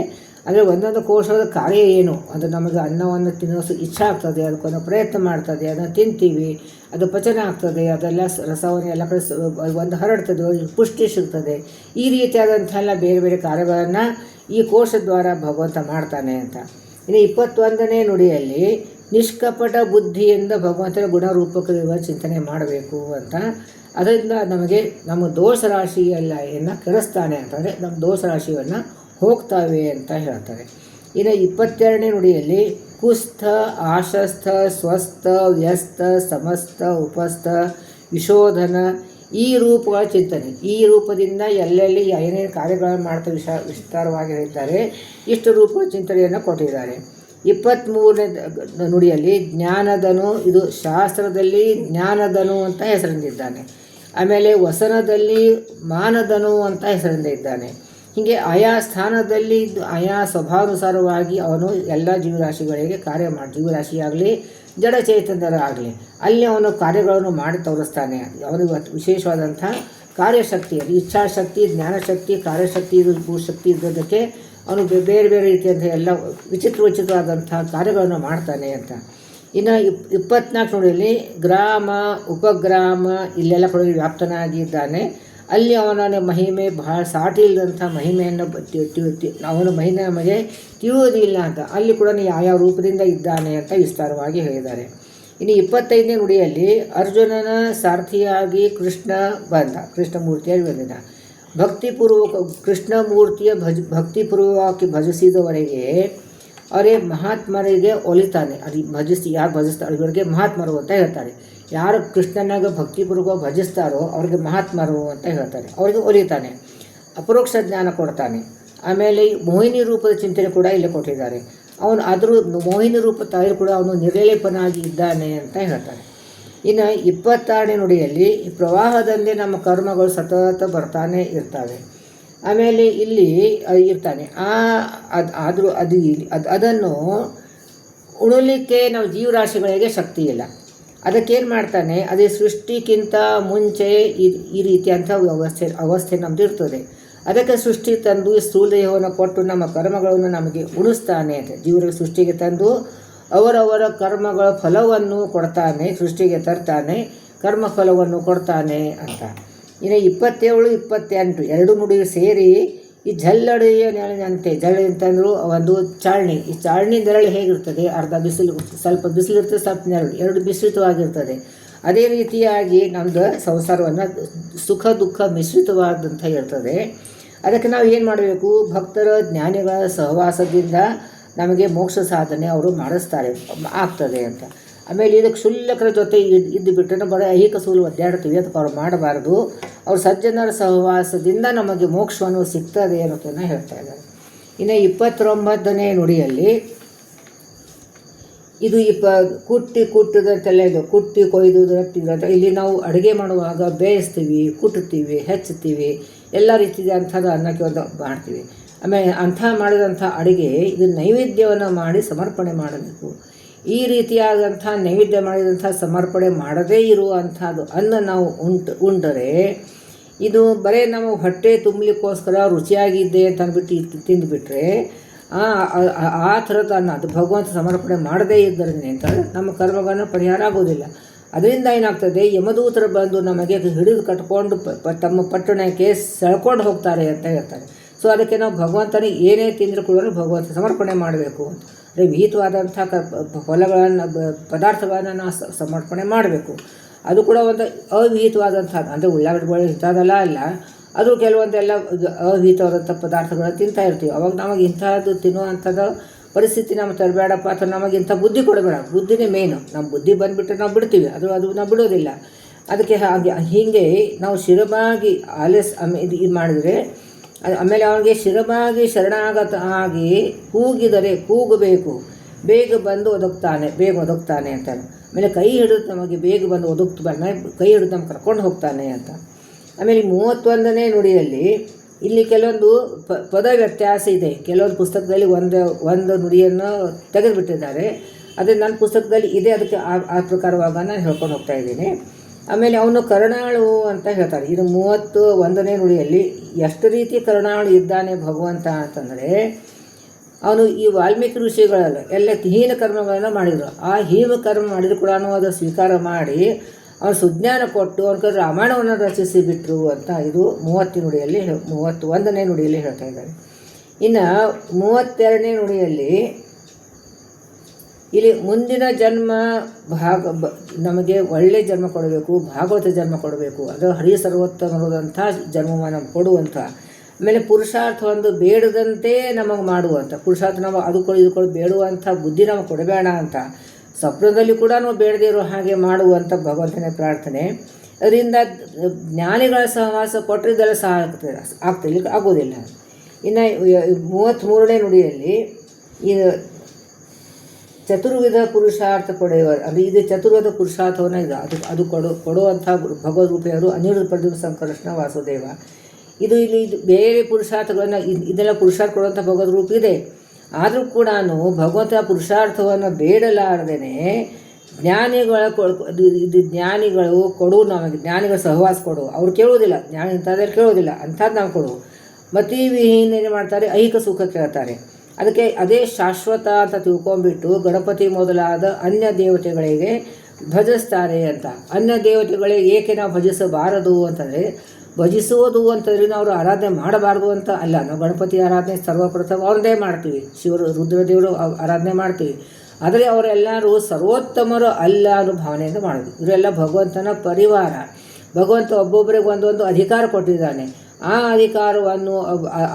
ಅಂದರೆ ಒಂದೊಂದು ಕೋಶದ ಕಾರ್ಯ ಏನು, ಅದು ನಮಗೆ ಅನ್ನವನ್ನು ತಿನ್ನೋದು ಇಚ್ಛೆ ಆಗ್ತದೆ, ಅದಕ್ಕೊಂದು ಪ್ರಯತ್ನ ಮಾಡ್ತದೆ, ಅದನ್ನು ತಿಂತೀವಿ, ಅದು ಪಚನ ಆಗ್ತದೆ, ಅದೆಲ್ಲ ರಸವನ್ನು ಎಲ್ಲ ಕಡೆ ಒಂದು ಹರಡ್ತದೆ, ಪುಷ್ಟಿ ಸಿಗ್ತದೆ. ಈ ರೀತಿಯಾದಂಥ ಎಲ್ಲ ಬೇರೆ ಬೇರೆ ಕಾರ್ಯಗಳನ್ನು ಈ ಕೋಶದ್ವಾರ ಭಗವಂತ ಮಾಡ್ತಾನೆ ಅಂತ. ಇನ್ನು 21ನೇ ನುಡಿಯಲ್ಲಿ ನಿಷ್ಕಪಟ ಬುದ್ಧಿಯಿಂದ ಭಗವಂತನ ಗುಣರೂಪಕವಿರುವ ಚಿಂತನೆ ಮಾಡಬೇಕು ಅಂತ. ಅದರಿಂದ ನಮಗೆ ನಮ್ಮ ದೋಷ ರಾಶಿಯನ್ನು ಕೆಡಿಸ್ತಾನೆ ಅಂತಂದರೆ ನಮ್ಮ ದೋಷ ರಾಶಿಯನ್ನು ಹೋಗ್ತಾವೆ ಅಂತ ಹೇಳ್ತಾರೆ. ಇನ್ನು 22ನೇ ನುಡಿಯಲ್ಲಿ ಕುಸ್ಥ, ಆಶಸ್ಥ, ಸ್ವಸ್ಥ, ವ್ಯಸ್ತ, ಸಮಸ್ತ, ಉಪಸ್ಥ, ವಿಶೋಧನ ಈ ರೂಪಗಳ ಚಿಂತನೆ. ಈ ರೂಪದಿಂದ ಎಲ್ಲೆಲ್ಲಿ ಏನೇನು ಕಾರ್ಯಗಳನ್ನು ಮಾಡ್ತಾ ವಿಸ್ತಾರವಾಗಿ ಹೇಳ್ತಾರೆ. ಇಷ್ಟು ರೂಪಗಳ ಚಿಂತನೆಯನ್ನು ಕೊಟ್ಟಿದ್ದಾರೆ. 23ನೇ ನುಡಿಯಲ್ಲಿ ಜ್ಞಾನದನು, ಇದು ಶಾಸ್ತ್ರದಲ್ಲಿ ಜ್ಞಾನದನು ಅಂತ ಹೆಸರಿಂದಿದ್ದಾನೆ. ಆಮೇಲೆ ವಸನದಲ್ಲಿ ಮಾನದನು ಅಂತ ಹೆಸರಿಂದ ಇದ್ದಾನೆ. ಹೀಗೆ ಆಯಾ ಸ್ಥಾನದಲ್ಲಿ ಆಯಾ ಸ್ವಭಾವಾನುಸಾರವಾಗಿ ಅವನು ಎಲ್ಲ ಜೀವರಾಶಿಗಳಿಗೆ ಜೀವರಾಶಿಯಾಗಲಿ ಜಡಚೈತನ್ಯರಾಗಲಿ ಅಲ್ಲಿ ಅವನು ಕಾರ್ಯಗಳನ್ನು ಮಾಡಿ ತೋರಿಸ್ತಾನೆ. ಅವನಿಗೆ ವಿಶೇಷವಾದಂಥ ಕಾರ್ಯಶಕ್ತಿ, ಅದು ಇಚ್ಛಾಶಕ್ತಿ, ಜ್ಞಾನಶಕ್ತಿ, ಕಾರ್ಯಶಕ್ತಿ, ಇದು ಭೂಶಕ್ತಿ ಇದ್ದದಕ್ಕೆ ಅವನು ಬೇರೆ ಬೇರೆ ರೀತಿಯಂಥ ಎಲ್ಲ ವಿಚಿತ್ರವಾದಂಥ ಕಾರ್ಯಗಳನ್ನು ಮಾಡ್ತಾನೆ ಅಂತ. ಇನ್ನು 24 ನುಡಿಯಲ್ಲಿ ಗ್ರಾಮ, ಉಪಗ್ರಾಮ ಇಲ್ಲೆಲ್ಲ ಕೂಡ ವ್ಯಾಪ್ತನಾಗಿದ್ದಾನೆ. ಅಲ್ಲಿ ಅವನ ಮಹಿಮೆ ಬಹಳ ಸಾಟಿ ಇಲ್ಲದಂಥ ಮಹಿಮೆಯನ್ನು ಅವನ ಮಹಿಮೆ ನಮಗೆ ತಿಳಿಯೋದಿಲ್ಲ ಅಂತ ಅಲ್ಲಿ ಕೂಡ ಯಾವ ರೂಪದಿಂದ ಇದ್ದಾನೆ ಅಂತ ವಿಸ್ತಾರವಾಗಿ ಹೇಳಿದ್ದಾರೆ. ಇನ್ನು 25ನೇ ನುಡಿಯಲ್ಲಿ ಅರ್ಜುನನ ಸಾರಥಿಯಾಗಿ ಕೃಷ್ಣ ಬಂದ, ಕೃಷ್ಣಮೂರ್ತಿಯಾಗಿ ಬಂದಿದ್ದ. ಭಕ್ತಿಪೂರ್ವಕ ಕೃಷ್ಣಮೂರ್ತಿಯ ಭಕ್ತಿಪೂರ್ವಕವಾಗಿ ಭಜಿಸಿದವರೆಗೆ ಅವರೇ ಮಹಾತ್ಮರಿಗೆ ಒಲಿತಾನೆ. ಅದು ಯಾರು ಭಜಿಸ್ತಾರೆ ಇವರಿಗೆ ಮಹಾತ್ಮರು ಅಂತ ಹೇಳ್ತಾರೆ. ಯಾರು ಕೃಷ್ಣನಾಗ ಭಕ್ತಿಪೂರ್ವಕ ಭಜಿಸ್ತಾರೋ ಅವ್ರಿಗೆ ಮಹಾತ್ಮರು ಅಂತ ಹೇಳ್ತಾರೆ. ಅವರಿಗೆ ಒಲಿತಾನೆ, ಅಪರೋಕ್ಷ ಜ್ಞಾನ ಕೊಡ್ತಾನೆ. ಆಮೇಲೆ ಮೋಹಿನಿ ರೂಪದ ಚಿಂತನೆ ಕೂಡ ಇಲ್ಲಿ ಕೊಟ್ಟಿದ್ದಾರೆ. ಅವನು ಆದರೂ ಮೋಹಿನಿ ರೂಪ ತಾಯಿ ಕೂಡ ಅವನು ನಿರ್ಲೇಪನಾಗಿ ಇದ್ದಾನೆ ಅಂತ ಹೇಳ್ತಾರೆ. ಇನ್ನು 26ನೇ ನುಡಿಯಲ್ಲಿ ಈ ಪ್ರವಾಹದಂತೆ ನಮ್ಮ ಕರ್ಮಗಳು ಸತತ ಬರ್ತಾನೆ ಇರ್ತವೆ. ಆಮೇಲೆ ಇಲ್ಲಿ ಇರ್ತಾನೆ ಆದರೂ ಅದನ್ನು ಉಣಲಿಕ್ಕೆ ನಾವು ಜೀವರಾಶಿಗಳಿಗೆ ಶಕ್ತಿ ಇಲ್ಲ. ಅದಕ್ಕೇನು ಮಾಡ್ತಾನೆ, ಅದೇ ಸೃಷ್ಟಿಗಿಂತ ಮುಂಚೆ ಈ ರೀತಿಯಂಥ ಅವಸ್ಥೆ ನಮ್ಮದು ಇರ್ತದೆ. ಅದಕ್ಕೆ ಸೃಷ್ಟಿ ತಂದು ಸ್ಥೂಲ ದೇಹವನ್ನು ಕೊಟ್ಟು ನಮ್ಮ ಕರ್ಮಗಳನ್ನು ನಮಗೆ ಉಣಿಸ್ತಾನೆ ಅಂತ. ಜೀವರ ಸೃಷ್ಟಿಗೆ ತಂದು ಅವರವರ ಕರ್ಮಗಳ ಫಲವನ್ನು ಕೊಡ್ತಾನೆ, ಸೃಷ್ಟಿಗೆ ತರ್ತಾನೆ, ಕರ್ಮ ಫಲವನ್ನು ಕೊಡ್ತಾನೆ ಅಂತ. ಇನ್ನು 27, 28 ಎರಡು ನುಡಿ ಸೇರಿ ಈ ಜಲ್ಲಡೆಯ ನೆರಳಿನಂತೆ, ಜಲ್ಲೆ ಅಂತಂದ್ರು ಒಂದು ಚಾಳ್ನಿ. ಈ ಚಾಳ್ನಿ ನೆರಳು ಹೇಗಿರ್ತದೆ, ಅರ್ಧ ಬಿಸಿಲು, ಸ್ವಲ್ಪ ಬಿಸಿಲಿರ್ತದೆ, ಸ್ವಲ್ಪ ನೆರಳು, ಎರಡು ಮಿಶ್ರಿತವಾಗಿರ್ತದೆ. ಅದೇ ರೀತಿಯಾಗಿ ನಮ್ಮದು ಸಂಸಾರವನ್ನು ಸುಖ ದುಃಖ ಮಿಶ್ರಿತವಾದಂಥ ಇರ್ತದೆ. ಅದಕ್ಕೆ ನಾವು ಏನು ಮಾಡಬೇಕು, ಭಕ್ತರ ಜ್ಞಾನಿಗಳ ಸಹವಾಸದಿಂದ ನಮಗೆ ಮೋಕ್ಷ ಸಾಧನೆ ಅವರು ಮಾಡಿಸ್ತಾರೆ, ಆಗ್ತದೆ ಅಂತ. ಆಮೇಲೆ ಇದಕ್ಕೆ ಕ್ಷುಲ್ಲಕರ ಜೊತೆ ಇದ್ದು ಬಿಟ್ಟರೆ ಬರೀ ಐಹಿಕ ಸೂಲು ಒದ್ದಾಡ್ತೀವಿ, ಅದಕ್ಕೆ ಅವ್ರು ಮಾಡಬಾರ್ದು. ಅವ್ರು ಸಜ್ಜನರ ಸಹವಾಸದಿಂದ ನಮಗೆ ಮೋಕ್ಷವನ್ನು ಸಿಗ್ತದೆ ಅನ್ನೋದನ್ನು ಹೇಳ್ತಾ ಇದ್ದಾರೆ. ಇನ್ನು 29ನೇ ನುಡಿಯಲ್ಲಿ ಇದು ಕುಟ್ಟಿದಂತೆಲ್ಲ ಇದು ಕುಟ್ಟಿ ಕೊಯ್ದು ರಟ್ಟಿದಂತ. ಇಲ್ಲಿ ನಾವು ಅಡುಗೆ ಮಾಡುವಾಗ ಬೇಯಿಸ್ತೀವಿ, ಕುಟ್ಟುತ್ತೀವಿ, ಹೆಚ್ಚುತ್ತೀವಿ, ಎಲ್ಲ ರೀತಿಯಾದಂಥದ್ದು ಅನ್ನಕ್ಕೆ ಒಂದು ಮಾಡ್ತೀವಿ. ಆಮೇಲೆ ಅಂಥ ಮಾಡಿದಂಥ ಅಡುಗೆ ಇದು ನೈವೇದ್ಯವನ್ನು ಮಾಡಿ ಸಮರ್ಪಣೆ ಮಾಡಬೇಕು. ಈ ರೀತಿಯಾದಂಥ ನೈವೇದ್ಯ ಮಾಡಿದಂಥ ಸಮರ್ಪಣೆ ಮಾಡದೇ ಇರುವಂಥದ್ದು ಅನ್ನ ನಾವು ಉಂಡರೆ ಇದು ಬರೀ ನಾವು ಹೊಟ್ಟೆ ತುಂಬಲಿಕ್ಕೋಸ್ಕರ ರುಚಿಯಾಗಿದ್ದೆ ಅಂತ ಅಂದ್ಬಿಟ್ಟು ತಿಂದುಬಿಟ್ರೆ ಆ ಥರದ ಅನ್ನ ಅದು ಭಗವಂತ ಸಮರ್ಪಣೆ ಮಾಡದೇ ಇದ್ದರಿಂದ ನಮ್ಮ ಕರ್ಮಗಳನ್ನು ಪರಿಹಾರ ಆಗೋದಿಲ್ಲ. ಅದರಿಂದ ಏನಾಗ್ತದೆ, ಯಮದೂತರು ಬಂದು ನಮಗೆ ಹಿಡಿದು ಕಟ್ಕೊಂಡು ತಮ್ಮ ಪಟ್ಟಣಕ್ಕೆ ಸೆಳ್ಕೊಂಡು ಹೋಗ್ತಾರೆ ಅಂತ ಹೇಳ್ತಾರೆ. ಸೊ ಅದಕ್ಕೆ ನಾವು ಭಗವಂತನಿಗೆ ಏನೇ ತಿಂದರೂ ಕೂಡ ಭಗವಂತ ಸಮರ್ಪಣೆ ಮಾಡಬೇಕು. ಅಂದರೆ ವಿಹಿತವಾದಂಥ ಫಲಗಳನ್ನು ಪದಾರ್ಥಗಳನ್ನು ನಾವು ಸಮರ್ಪಣೆ ಮಾಡಬೇಕು. ಅದು ಕೂಡ ಒಂದು ಅವಿಹಿತವಾದಂಥದ್ದು, ಅಂದರೆ ಉಳ್ಳಾಗಡ್ಡಿಗಳು ಇಂಥದ್ದೆಲ್ಲ ಅಲ್ಲ, ಅದು ಕೆಲವೊಂದೆಲ್ಲ ಅವಿಹಿತವಾದಂಥ ಪದಾರ್ಥಗಳನ್ನು ತಿಂತಾ ಇರ್ತೀವಿ. ಅವಾಗ ನಮಗೆ ಇಂಥದ್ದು ತಿನ್ನುವಂಥದ್ದು ಪರಿಸ್ಥಿತಿ ನಮ್ಮ ತರಬೇಡಪ್ಪ, ಅಥವಾ ನಮಗೆ ಇಂಥ ಬುದ್ಧಿ ಕೊಡಬೇಡ. ಬುದ್ಧಿನೇ ಮೇನು. ನಮ್ಮ ಬುದ್ಧಿ ಬಂದುಬಿಟ್ರೆ ನಾವು ಬಿಡ್ತೀವಿ, ಅದು ನಾವು ಬಿಡೋದಿಲ್ಲ. ಅದಕ್ಕೆ ಹೀಗೆ ನಾವು ಶಿರವಾಗಿ ಇದು ಮಾಡಿದರೆ, ಆಮೇಲೆ ಅವನಿಗೆ ಶಿರವಾಗಿ ಶರಣಾಗತ ಆಗಿ ಕೂಗಿದರೆ ಕೂಗಬೇಕು, ಬೇಗ ಬಂದು ಒದಗ್ತಾನೆ ಅಂತಾನೆ. ಆಮೇಲೆ ಕೈ ಹಿಡಿದು ನಮಗೆ ಬೇಗ ಬಂದು ಕೈ ಹಿಡಿದು ನಮ್ಗೆ ಕರ್ಕೊಂಡು ಹೋಗ್ತಾನೆ ಅಂತ. ಆಮೇಲೆ 31ನೇ ನುಡಿಯಲ್ಲಿ ಇಲ್ಲಿ ಕೆಲವೊಂದು ಪದ ವ್ಯತ್ಯಾಸ ಇದೆ. ಕೆಲವೊಂದು ಪುಸ್ತಕದಲ್ಲಿ ಒಂದು ನುಡಿಯನ್ನು ತೆಗೆದುಬಿಟ್ಟಿದ್ದಾರೆ. ಅದೇ ನನ್ನ ಪುಸ್ತಕದಲ್ಲಿ ಇದೆ, ಅದಕ್ಕೆ ಆ ಪ್ರಕಾರವಾಗ ನಾನು ಹೇಳ್ಕೊಂಡು ಹೋಗ್ತಾ ಇದ್ದೀನಿ. ಆಮೇಲೆ ಅವನು ಕರುಣಾಳು ಅಂತ ಹೇಳ್ತಾರೆ. ಇದು 31ನೇ ನುಡಿಯಲ್ಲಿ ಎಷ್ಟು ರೀತಿ ಕರುಣಾಳು ಇದ್ದಾನೆ ಭಗವಂತ ಅಂತಂದರೆ, ಅವನು ಈ ವಾಲ್ಮೀಕಿ ಋಷಿಗಳೆಲ್ಲ ಹೀನ ಕರ್ಮಗಳನ್ನು ಮಾಡಿದರು. ಆ ಹೀನ ಕರ್ಮ ಮಾಡಿದ್ರು ಕೂಡ ಅದು ಸ್ವೀಕಾರ ಮಾಡಿ ಅವನು ಸುಜ್ಞಾನ ಕೊಟ್ಟು ಅವ್ರ ರಾಮಾಯಣವನ್ನು ರಚಿಸಿ ಬಿಟ್ಟರು ಅಂತ ಇದು 31ನೇ ನುಡಿಯಲ್ಲಿ ಹೇಳ್ತಾ ಇದ್ದಾರೆ. ಇನ್ನು 32ನೇ ನುಡಿಯಲ್ಲಿ ಇಲ್ಲಿ ಮುಂದಿನ ಜನ್ಮ ನಮಗೆ ಒಳ್ಳೆಯ ಜನ್ಮ ಕೊಡಬೇಕು, ಭಾಗವತ ಜನ್ಮ ಕೊಡಬೇಕು, ಅದು ಹರಿ ಸರ್ವೋತ್ತಮವಾದಂಥ ಜನ್ಮವನ್ನು ಕೊಡುವಂಥ. ಆಮೇಲೆ ಪುರುಷಾರ್ಥ ಒಂದು ಬೇಡದಂತೆ ನಮಗೆ ಮಾಡುವಂಥ ಪುರುಷಾರ್ಥ, ನಾವು ಇದು ಬೇಡುವಂಥ ಬುದ್ಧಿ ನಮಗೆ ಕೊಡಬೇಡ ಅಂತ. ಸ್ವಪ್ನದಲ್ಲಿ ಕೂಡ ನಾವು ಬೇಡದೇ ಇರೋ ಹಾಗೆ ಮಾಡುವಂಥ ಭಗವಂತನೇ ಪ್ರಾರ್ಥನೆ. ಅದರಿಂದ ಜ್ಞಾನಿಗಳ ಸಹವಾಸ ಕೊಟ್ಟರಿದ್ದೆಲ್ಲ ಸಹ ಆಗ್ತಿಲ್ಲ, ಆಗೋದಿಲ್ಲ. ಇನ್ನು 33ನೇ ನುಡಿಯಲ್ಲಿ ಇದು ಚತುರ್ವಿಧ ಪುರುಷಾರ್ಥ ಪಡೆಯುವ, ಅಂದರೆ ಇದು ಚತುರ್ವಿಧ ಪುರುಷಾರ್ಥವನ್ನು ಅದು ಕೊಡುವಂಥ ಭಗವದ್ ರೂಪಿಯವರು ಅನಿರುದ್ಧ ಪ್ರದ್ಯುಮ್ನ ಸಂಕರ್ಷಣ ವಾಸುದೇವ. ಇದು ಬೇರೆ ಪುರುಷಾರ್ಥಗಳನ್ನು ಇದೆಲ್ಲ ಪುರುಷಾರ್ಥ ಕೊಡುವಂಥ ಭಗವದ್ ರೂಪ ಇದೆ. ಆದರೂ ಕೂಡ ಭಗವಂತ ಪುರುಷಾರ್ಥವನ್ನು ಬೇಡಲಾರ್ದೇ ಜ್ಞಾನಿಗಳು ಕೊಡು, ನಮಗೆ ಜ್ಞಾನಿಗಳ ಸಹವಾಸ ಕೊಡು. ಅವ್ರು ಕೇಳೋದಿಲ್ಲ, ಜ್ಞಾನಿ ಇಂಥದ್ರಲ್ಲಿ ಕೇಳೋದಿಲ್ಲ, ಅಂಥದ್ದು ನಾವು ಕೊಡು. ಮತಿವಿಹೀನ ಏನು ಮಾಡ್ತಾರೆ, ಐಹಿಕ ಸುಖ ಕೇಳ್ತಾರೆ. ಅದಕ್ಕೆ ಅದೇ ಶಾಶ್ವತ ಅಂತ ತಿಳ್ಕೊಂಡ್ಬಿಟ್ಟು ಗಣಪತಿ ಮೊದಲಾದ ಅನ್ಯ ದೇವತೆಗಳಿಗೆ ಭಜಿಸ್ತಾರೆ ಅಂತ. ಅನ್ಯ ದೇವತೆಗಳಿಗೆ ಏಕೆ ನಾವು ಭಜಿಸಬಾರದು ಅಂತಂದರೆ, ಭಜಿಸುವುದು ಅಂತಂದ್ರೆ ಅವರು ಆರಾಧನೆ ಮಾಡಬಾರ್ದು ಅಂತ ಅಲ್ಲ. ನಾವು ಗಣಪತಿ ಆರಾಧನೆ ಸರ್ವಪ್ರಥಮ ಅವ್ರದ್ದೇ ಮಾಡ್ತೀವಿ, ರುದ್ರದೇವರು ಆರಾಧನೆ ಮಾಡ್ತೀವಿ. ಆದರೆ ಅವರೆಲ್ಲರೂ ಸರ್ವೋತ್ತಮರು ಅಲ್ಲ ಅನ್ನೋ ಭಾವನೆಯಿಂದ ಮಾಡೋದು. ಇವರೆಲ್ಲ ಭಗವಂತನ ಪರಿವಾರ. ಭಗವಂತ ಒಬ್ಬೊಬ್ಬರಿಗೆ ಒಂದೊಂದು ಅಧಿಕಾರ ಕೊಟ್ಟಿದ್ದಾನೆ. ಆ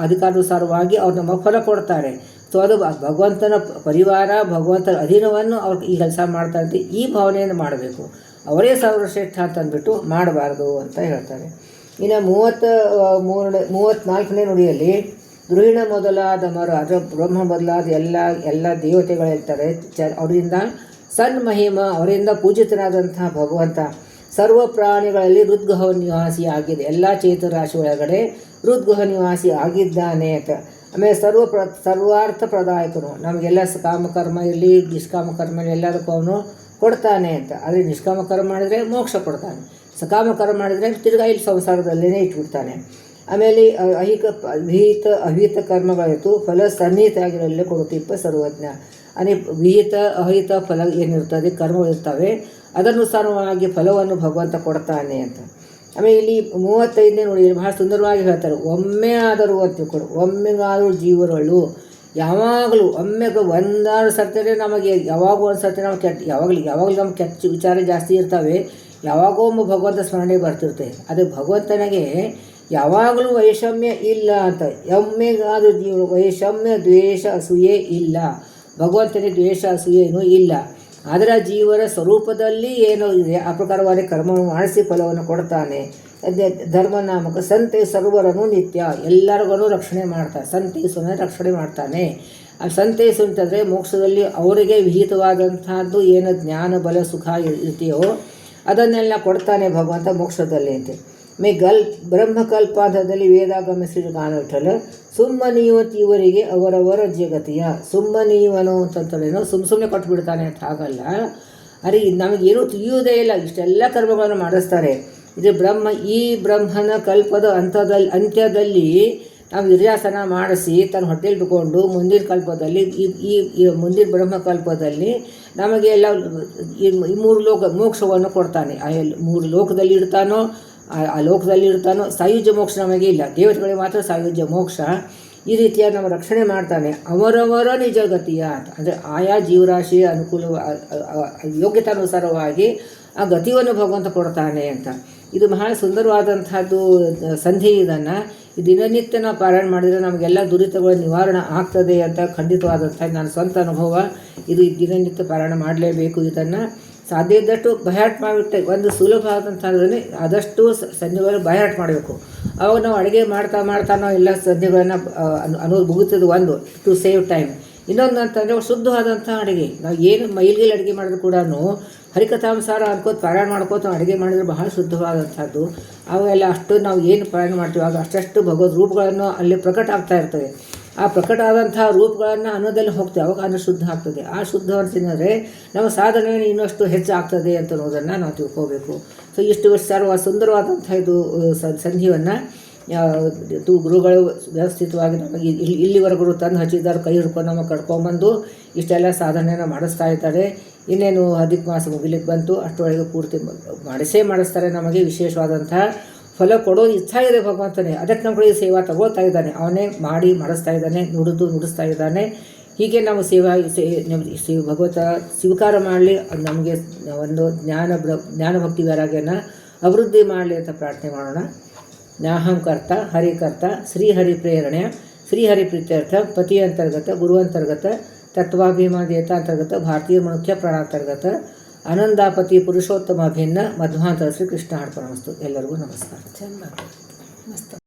ಅಧಿಕಾರಾನುಸಾರವಾಗಿ ಅವ್ರು ನಮ್ಮ ಫಲ ಕೊಡ್ತಾರೆ. ಸೊ ಅದು ಭಗವಂತನ ಪರಿವಾರ, ಭಗವಂತನ ಅಧೀನವನ್ನು ಅವ್ರು ಈ ಕೆಲಸ ಮಾಡ್ತಾರೆ. ಈ ಭಾವನೆಯನ್ನು ಮಾಡಬೇಕು. ಅವರೇ ಸರ್ವಶ್ರೇಷ್ಠ ಅಂತ ಅಂದ್ಬಿಟ್ಟು ಮಾಡಬಾರ್ದು ಅಂತ ಹೇಳ್ತಾರೆ. ಇನ್ನು 34ನೇ ನುಡಿಯಲ್ಲಿ ದ್ರೋಹಿಣ ಮೊದಲಾದ ಮರ, ಅದರ ಬ್ರಹ್ಮ ಮೊದಲಾದ ಎಲ್ಲ ದೇವತೆಗಳಿರ್ತಾರೆ. ಅವರಿಂದ ಸನ್ಮಹಿಮ, ಅವರಿಂದ ಪೂಜಿತನಾದಂತಹ ಭಗವಂತ ಸರ್ವ ಪ್ರಾಣಿಗಳಲ್ಲಿ ಹೃದ್ಗೃಹ ನಿವಾಸಿ ಆಗಿದೆ. ಎಲ್ಲ ಚೇತರಾಶಿ ಒಳಗಡೆ ಹೃದ್ಗೃಹ ನಿವಾಸಿ ಆಗಿದ್ದಾನೆ ಅಂತ. ಆಮೇಲೆ ಸರ್ವಾರ್ಥ ಪ್ರದಾಯಕನು, ನಮಗೆಲ್ಲ ಕಾಮಕರ್ಮ ಇರಲಿ ನಿಷ್ಕಾಮಕರ್ಮ ಎಲ್ಲದಕ್ಕೂ ಅವನು ಕೊಡ್ತಾನೆ ಅಂತ. ಆದರೆ ನಿಷ್ಕಾಮಕರ್ಮ ಮಾಡಿದರೆ ಮೋಕ್ಷ ಕೊಡ್ತಾನೆ, ಸಕಾಮಕರ್ಮ ಮಾಡಿದರೆ ತಿರ್ಗಾ ಇಲ್ಲಿ ಸಂಸಾರದಲ್ಲೇ ಇಟ್ಬಿಡ್ತಾನೆ. ಆಮೇಲೆ ವಿಹಿತ ಅಹಿತ ಕರ್ಮಗಳಿತ್ತು ಫಲ ಸನ್ನಿಹಿತ ಆಗಿರಲ್ಲೇ ಕೊಡುತ್ತಿಪ್ಪ ಸರ್ವಜ್ಞ. ವಿಹಿತ ಅಹಿತ ಫಲ ಏನಿರ್ತದೆ, ಕರ್ಮಗಳಿರ್ತವೆ, ಅದನುಸಾರವಾಗಿ ಫಲವನ್ನು ಭಗವಂತ ಕೊಡ್ತಾನೆ ಅಂತ. ಆಮೇಲೆ ಇಲ್ಲಿ 35ನೇ ನೋಡಿ ಬಹಳ ಸುಂದರವಾಗಿ ಹೇಳ್ತಾರೆ. ಒಮ್ಮೆ ಆದರೂ ಅಂತ ಕೊಡು, ಒಮ್ಮೆಗಾದರೂ ಜೀವಗಳು ಯಾವಾಗಲೂ ಒಮ್ಮೆಗೆ ಒಂದಾರು ಸರ್ತಾರೆ ನಮಗೆ ಯಾವಾಗೂ ಒಂದು ಸರ್ತಿ ನಾವು ಯಾವಾಗಲೂ ನಮ್ಗೆ ಕೆಟ್ಟ ವಿಚಾರ ಜಾಸ್ತಿ ಇರ್ತವೆ. ಯಾವಾಗೋ ಒಮ್ಮೆ ಭಗವಂತ ಸ್ಮರಣೆ ಬರ್ತಿರ್ತವೆ. ಅದು ಭಗವಂತನಿಗೆ ಯಾವಾಗಲೂ ವೈಷಮ್ಯ ಇಲ್ಲ ಅಂತ. ಒಮ್ಮೆಗಾದರೂ ಜೀವಗಳು ವೈಷಮ್ಯ ದ್ವೇಷ ಅಸೂಯೆ ಇಲ್ಲ. ಭಗವಂತನಿಗೆ ದ್ವೇಷ ಅಸೂಯೆನೂ ಇಲ್ಲ. ಅದರ ಜೀವನ ಸ್ವರೂಪದಲ್ಲಿ ಏನೋ ಇದೆ, ಆ ಪ್ರಕಾರವಾದ ಕರ್ಮವನ್ನು ಮಾಡಿಸಿ ಫಲವನ್ನು ಕೊಡ್ತಾನೆ. ಧರ್ಮನಾಮಕ ಸಂತೈಸುವವರನ್ನು ನಿತ್ಯ ಎಲ್ಲರಿಗೂ ರಕ್ಷಣೆ ಮಾಡ್ತಾನೆ. ಸಂತೈಸುವನ್ನ ರಕ್ಷಣೆ ಮಾಡ್ತಾನೆ. ಆ ಸಂತೈಸು ಅಂತಂದರೆ ಮೋಕ್ಷದಲ್ಲಿ ಅವರಿಗೆ ವಿಹಿತವಾದಂತಹದ್ದು ಏನು ಜ್ಞಾನ ಬಲ ಸುಖ ಇರ್ತೀಯೋ ಅದನ್ನೆಲ್ಲ ಕೊಡ್ತಾನೆ ಭಗವಂತ ಮೋಕ್ಷದಲ್ಲಿ ಅಂತ. ಬ್ರಹ್ಮಕಲ್ಪಾಂತದಲ್ಲಿ ವೇದಾಗಮ ಶ್ರೀ ಗಾನವಿಠಲ ಸುಮ್ಮನೀವತ್ ಇವರಿಗೆ ಅವರವರ ಜಗತಿಯ. ಸುಮ್ಮನೀವನು ಅಂತಂತೇಳೇನೋ ಸುಮ್ಮನೆ ಕೊಟ್ಬಿಡ್ತಾನೆ ಅಂತ ಆಗಲ್ಲ. ಅರೆ ನಮಗೇನು ತಿಳಿಯುವುದೇ ಇಲ್ಲ, ಇಷ್ಟೆಲ್ಲ ಕರ್ಮಗಳನ್ನು ಮಾಡಿಸ್ತಾರೆ. ಇದು ಈ ಬ್ರಹ್ಮನ ಕಲ್ಪದ ಅಂತ್ಯದಲ್ಲಿ ನಾವು ನಿರ್ಯಾಸನ ಮಾಡಿಸಿ ತನ್ನ ಹೊಟ್ಟೆಲಿ ಬಿಟ್ಕೊಂಡು ಮುಂದಿನ ಕಲ್ಪದಲ್ಲಿ ಈ ಮುಂದಿನ ಬ್ರಹ್ಮಕಲ್ಪದಲ್ಲಿ ನಮಗೆ ಎಲ್ಲ ಈ 3 ಮೋಕ್ಷವನ್ನು ಕೊಡ್ತಾನೆ. ಆ 3 ಲೋಕದಲ್ಲಿ ಇರ್ತಾನೋ, ಆ ಲೋಕದಲ್ಲಿ ಇರ್ತಾನೋ. ಸಾಯುಜ್ಯ ಮೋಕ್ಷ ನಮಗೆ ಇಲ್ಲ, ದೇವತೆಗಳಿಗೆ ಮಾತ್ರ ಸಾಯುಜ್ಯ ಮೋಕ್ಷ. ಈ ರೀತಿಯಾಗಿ ನಮ್ಮ ರಕ್ಷಣೆ ಮಾಡ್ತಾನೆ. ಅವರವರ ನಿಜ ಗತಿಯ ಅಂತ ಅಂದರೆ ಆಯಾ ಜೀವರಾಶಿಯ ಅನುಕೂಲ ಯೋಗ್ಯತಾನುಸಾರವಾಗಿ ಆ ಗತಿಯನ್ನು ಭಗವಂತ ಕೊಡ್ತಾನೆ ಅಂತ. ಇದು ಬಹಳ ಸುಂದರವಾದಂಥದ್ದು ಸಂಧಿ. ಇದನ್ನು ದಿನನಿತ್ಯ ನಾವು ಪಾರಾಯಣ ಮಾಡಿದರೆ ನಮಗೆಲ್ಲ ದುರಿತಗಳ ನಿವಾರಣೆ ಆಗ್ತದೆ ಅಂತ ಖಂಡಿತವಾದಂಥ ನನ್ನ ಸ್ವಂತ ಅನುಭವ. ಇದು ದಿನನಿತ್ಯ ಪಾರಾಯಣ ಮಾಡಲೇಬೇಕು. ಇದನ್ನು ಸಾಧ್ಯ ಇದ್ದಷ್ಟು ಬಯಾಟ್ ಮಾಡಿಬಿಟ್ಟೆ. ಒಂದು ಸುಲಭ ಆದಂಥದ್ರೇ ಆದಷ್ಟು ಸಂಧಿಗಳನ್ನು ಬಯಾಟ್ ಮಾಡಬೇಕು. ಅವಾಗ ನಾವು ಅಡುಗೆ ಮಾಡ್ತಾ ನಾವು ಎಲ್ಲ ಸಂಧಿಗಳನ್ನು ಅನ್ನೋದು ಮುಗುತ್ತದೆ. ಒಂದು ಟು ಸೇವ್ ಟೈಮ್. ಇನ್ನೊಂದು ಅಂತಂದರೆ ಶುದ್ಧವಾದಂಥ ಅಡುಗೆ. ನಾವು ಏನು ಮೈಲಿಗೆ ಅಡುಗೆ ಮಾಡಿದ್ರು ಕೂಡ ಹರಿಕಥಾಂಸಾರ ಅನ್ಕೋತ ಪಾರಾಯಣ ಮಾಡ್ಕೋತ ಅಡುಗೆ ಮಾಡಿದರೆ ಬಹಳ ಶುದ್ಧವಾದಂಥದ್ದು. ಅವೆಲ್ಲ ಅಷ್ಟು ನಾವು ಏನು ಪಾರಾಯಣ ಮಾಡ್ತೀವಿ ಆಗ ಅಷ್ಟು ಭಗವದ್ ರೂಪಗಳನ್ನು ಅಲ್ಲಿ ಪ್ರಕಟ ಆಗ್ತಾ ಇರ್ತವೆ. ಆ ಪ್ರಕಟ ಆದಂಥ ರೂಪಗಳನ್ನು ಅನ್ನೋದಲ್ಲಿ ಹೋಗ್ತೇವೆ, ಅವಾಗ ಅನ್ನ ಶುದ್ಧ ಆಗ್ತದೆ. ಆ ಶುದ್ಧವನ್ನು ತಿನ್ನೋದ್ರೆ ನಮ್ಮ ಸಾಧನೆ ಇನ್ನಷ್ಟು ಹೆಚ್ಚಾಗ್ತದೆ ಅಂತ ಅನ್ನೋದನ್ನು ನಾವು ತಿಳ್ಕೋಬೇಕು. ಸೊ ಇಷ್ಟು ಸುಂದರವಾದಂಥ ಇದು ಸಂಧಿಯನ್ನು ಗುರುಗಳು ವ್ಯವಸ್ಥಿತವಾಗಿ ನಮಗೆ ಇಲ್ಲಿವರೆಗೂ ತಂದು ಹಚ್ಚಿದ್ದಾರೆ. ಕೈ ಹಿಡ್ಕೊಂಡು ನಮಗೆ ಕಟ್ಕೊಂಡ್ಬಂದು ಇಷ್ಟೆಲ್ಲ ಸಾಧನೆಯನ್ನು ಮಾಡಿಸ್ತಾ ಇದ್ದಾರೆ. ಇನ್ನೇನು ಅಧಿಕ ಮಾಸ ಮುಗಿಲಿಕ್ಕೆ ಬಂತು, ಅಷ್ಟರೊಳಗೆ ಪೂರ್ತಿ ಮಾಡಿಸ್ತಾರೆ. ನಮಗೆ ವಿಶೇಷವಾದಂತಹ ಫಲ ಕೊಡೋ ಇಚ್ಛಾ ಇದೆ ಭಗವಂತನೇ. ಅದಕ್ಕೆ ನಮ್ಮ ಕಡೆ ಸೇವಾ ತಗೋತಾ ಇದ್ದಾನೆ. ಅವನೇ ಮಾಡಿ ಮಾಡಿಸ್ತಾ ಇದ್ದಾನೆ, ನುಡಿಸ್ತಾ ಇದ್ದಾನೆ. ಹೀಗೆ ನಾವು ಭಗವಂತ ಸ್ವೀಕಾರ ಮಾಡಲಿ, ನಮಗೆ ಒಂದು ಜ್ಞಾನಭಕ್ತಿ ವೈರಾಗ್ಯನ ಅಭಿವೃದ್ಧಿ ಮಾಡಲಿ ಅಂತ ಪ್ರಾರ್ಥನೆ ಮಾಡೋಣ. ನ್ಯಾಹಂಕರ್ತ ಹರಿಕರ್ತ ಶ್ರೀಹರಿ ಪ್ರೇರಣೆ ಶ್ರೀಹರಿ ಪ್ರೀತ್ಯರ್ಥ ಪತಿ ಅಂತರ್ಗತ ಗುರು ಅಂತರ್ಗತ ತತ್ವಾಭಿಮಾನ ಅಂತರ್ಗತ ಭಾರತೀಯ ಮುಖ್ಯ ಪ್ರಾಣಾಂತರ್ಗತ ಆನಂದಾಪತಿ ಪುರುಷೋತ್ತಮ ಭಿನ್ನ ಮಧ್ವಾಂತರ ಶ್ರೀ ಕೃಷ್ಣ ಅರ್ಪಣಮಸ್ತು. ಎಲ್ಲರಿಗೂ ನಮಸ್ಕಾರ. ಚೆನ್ನಾಗಿ ಮಸ್ತ್.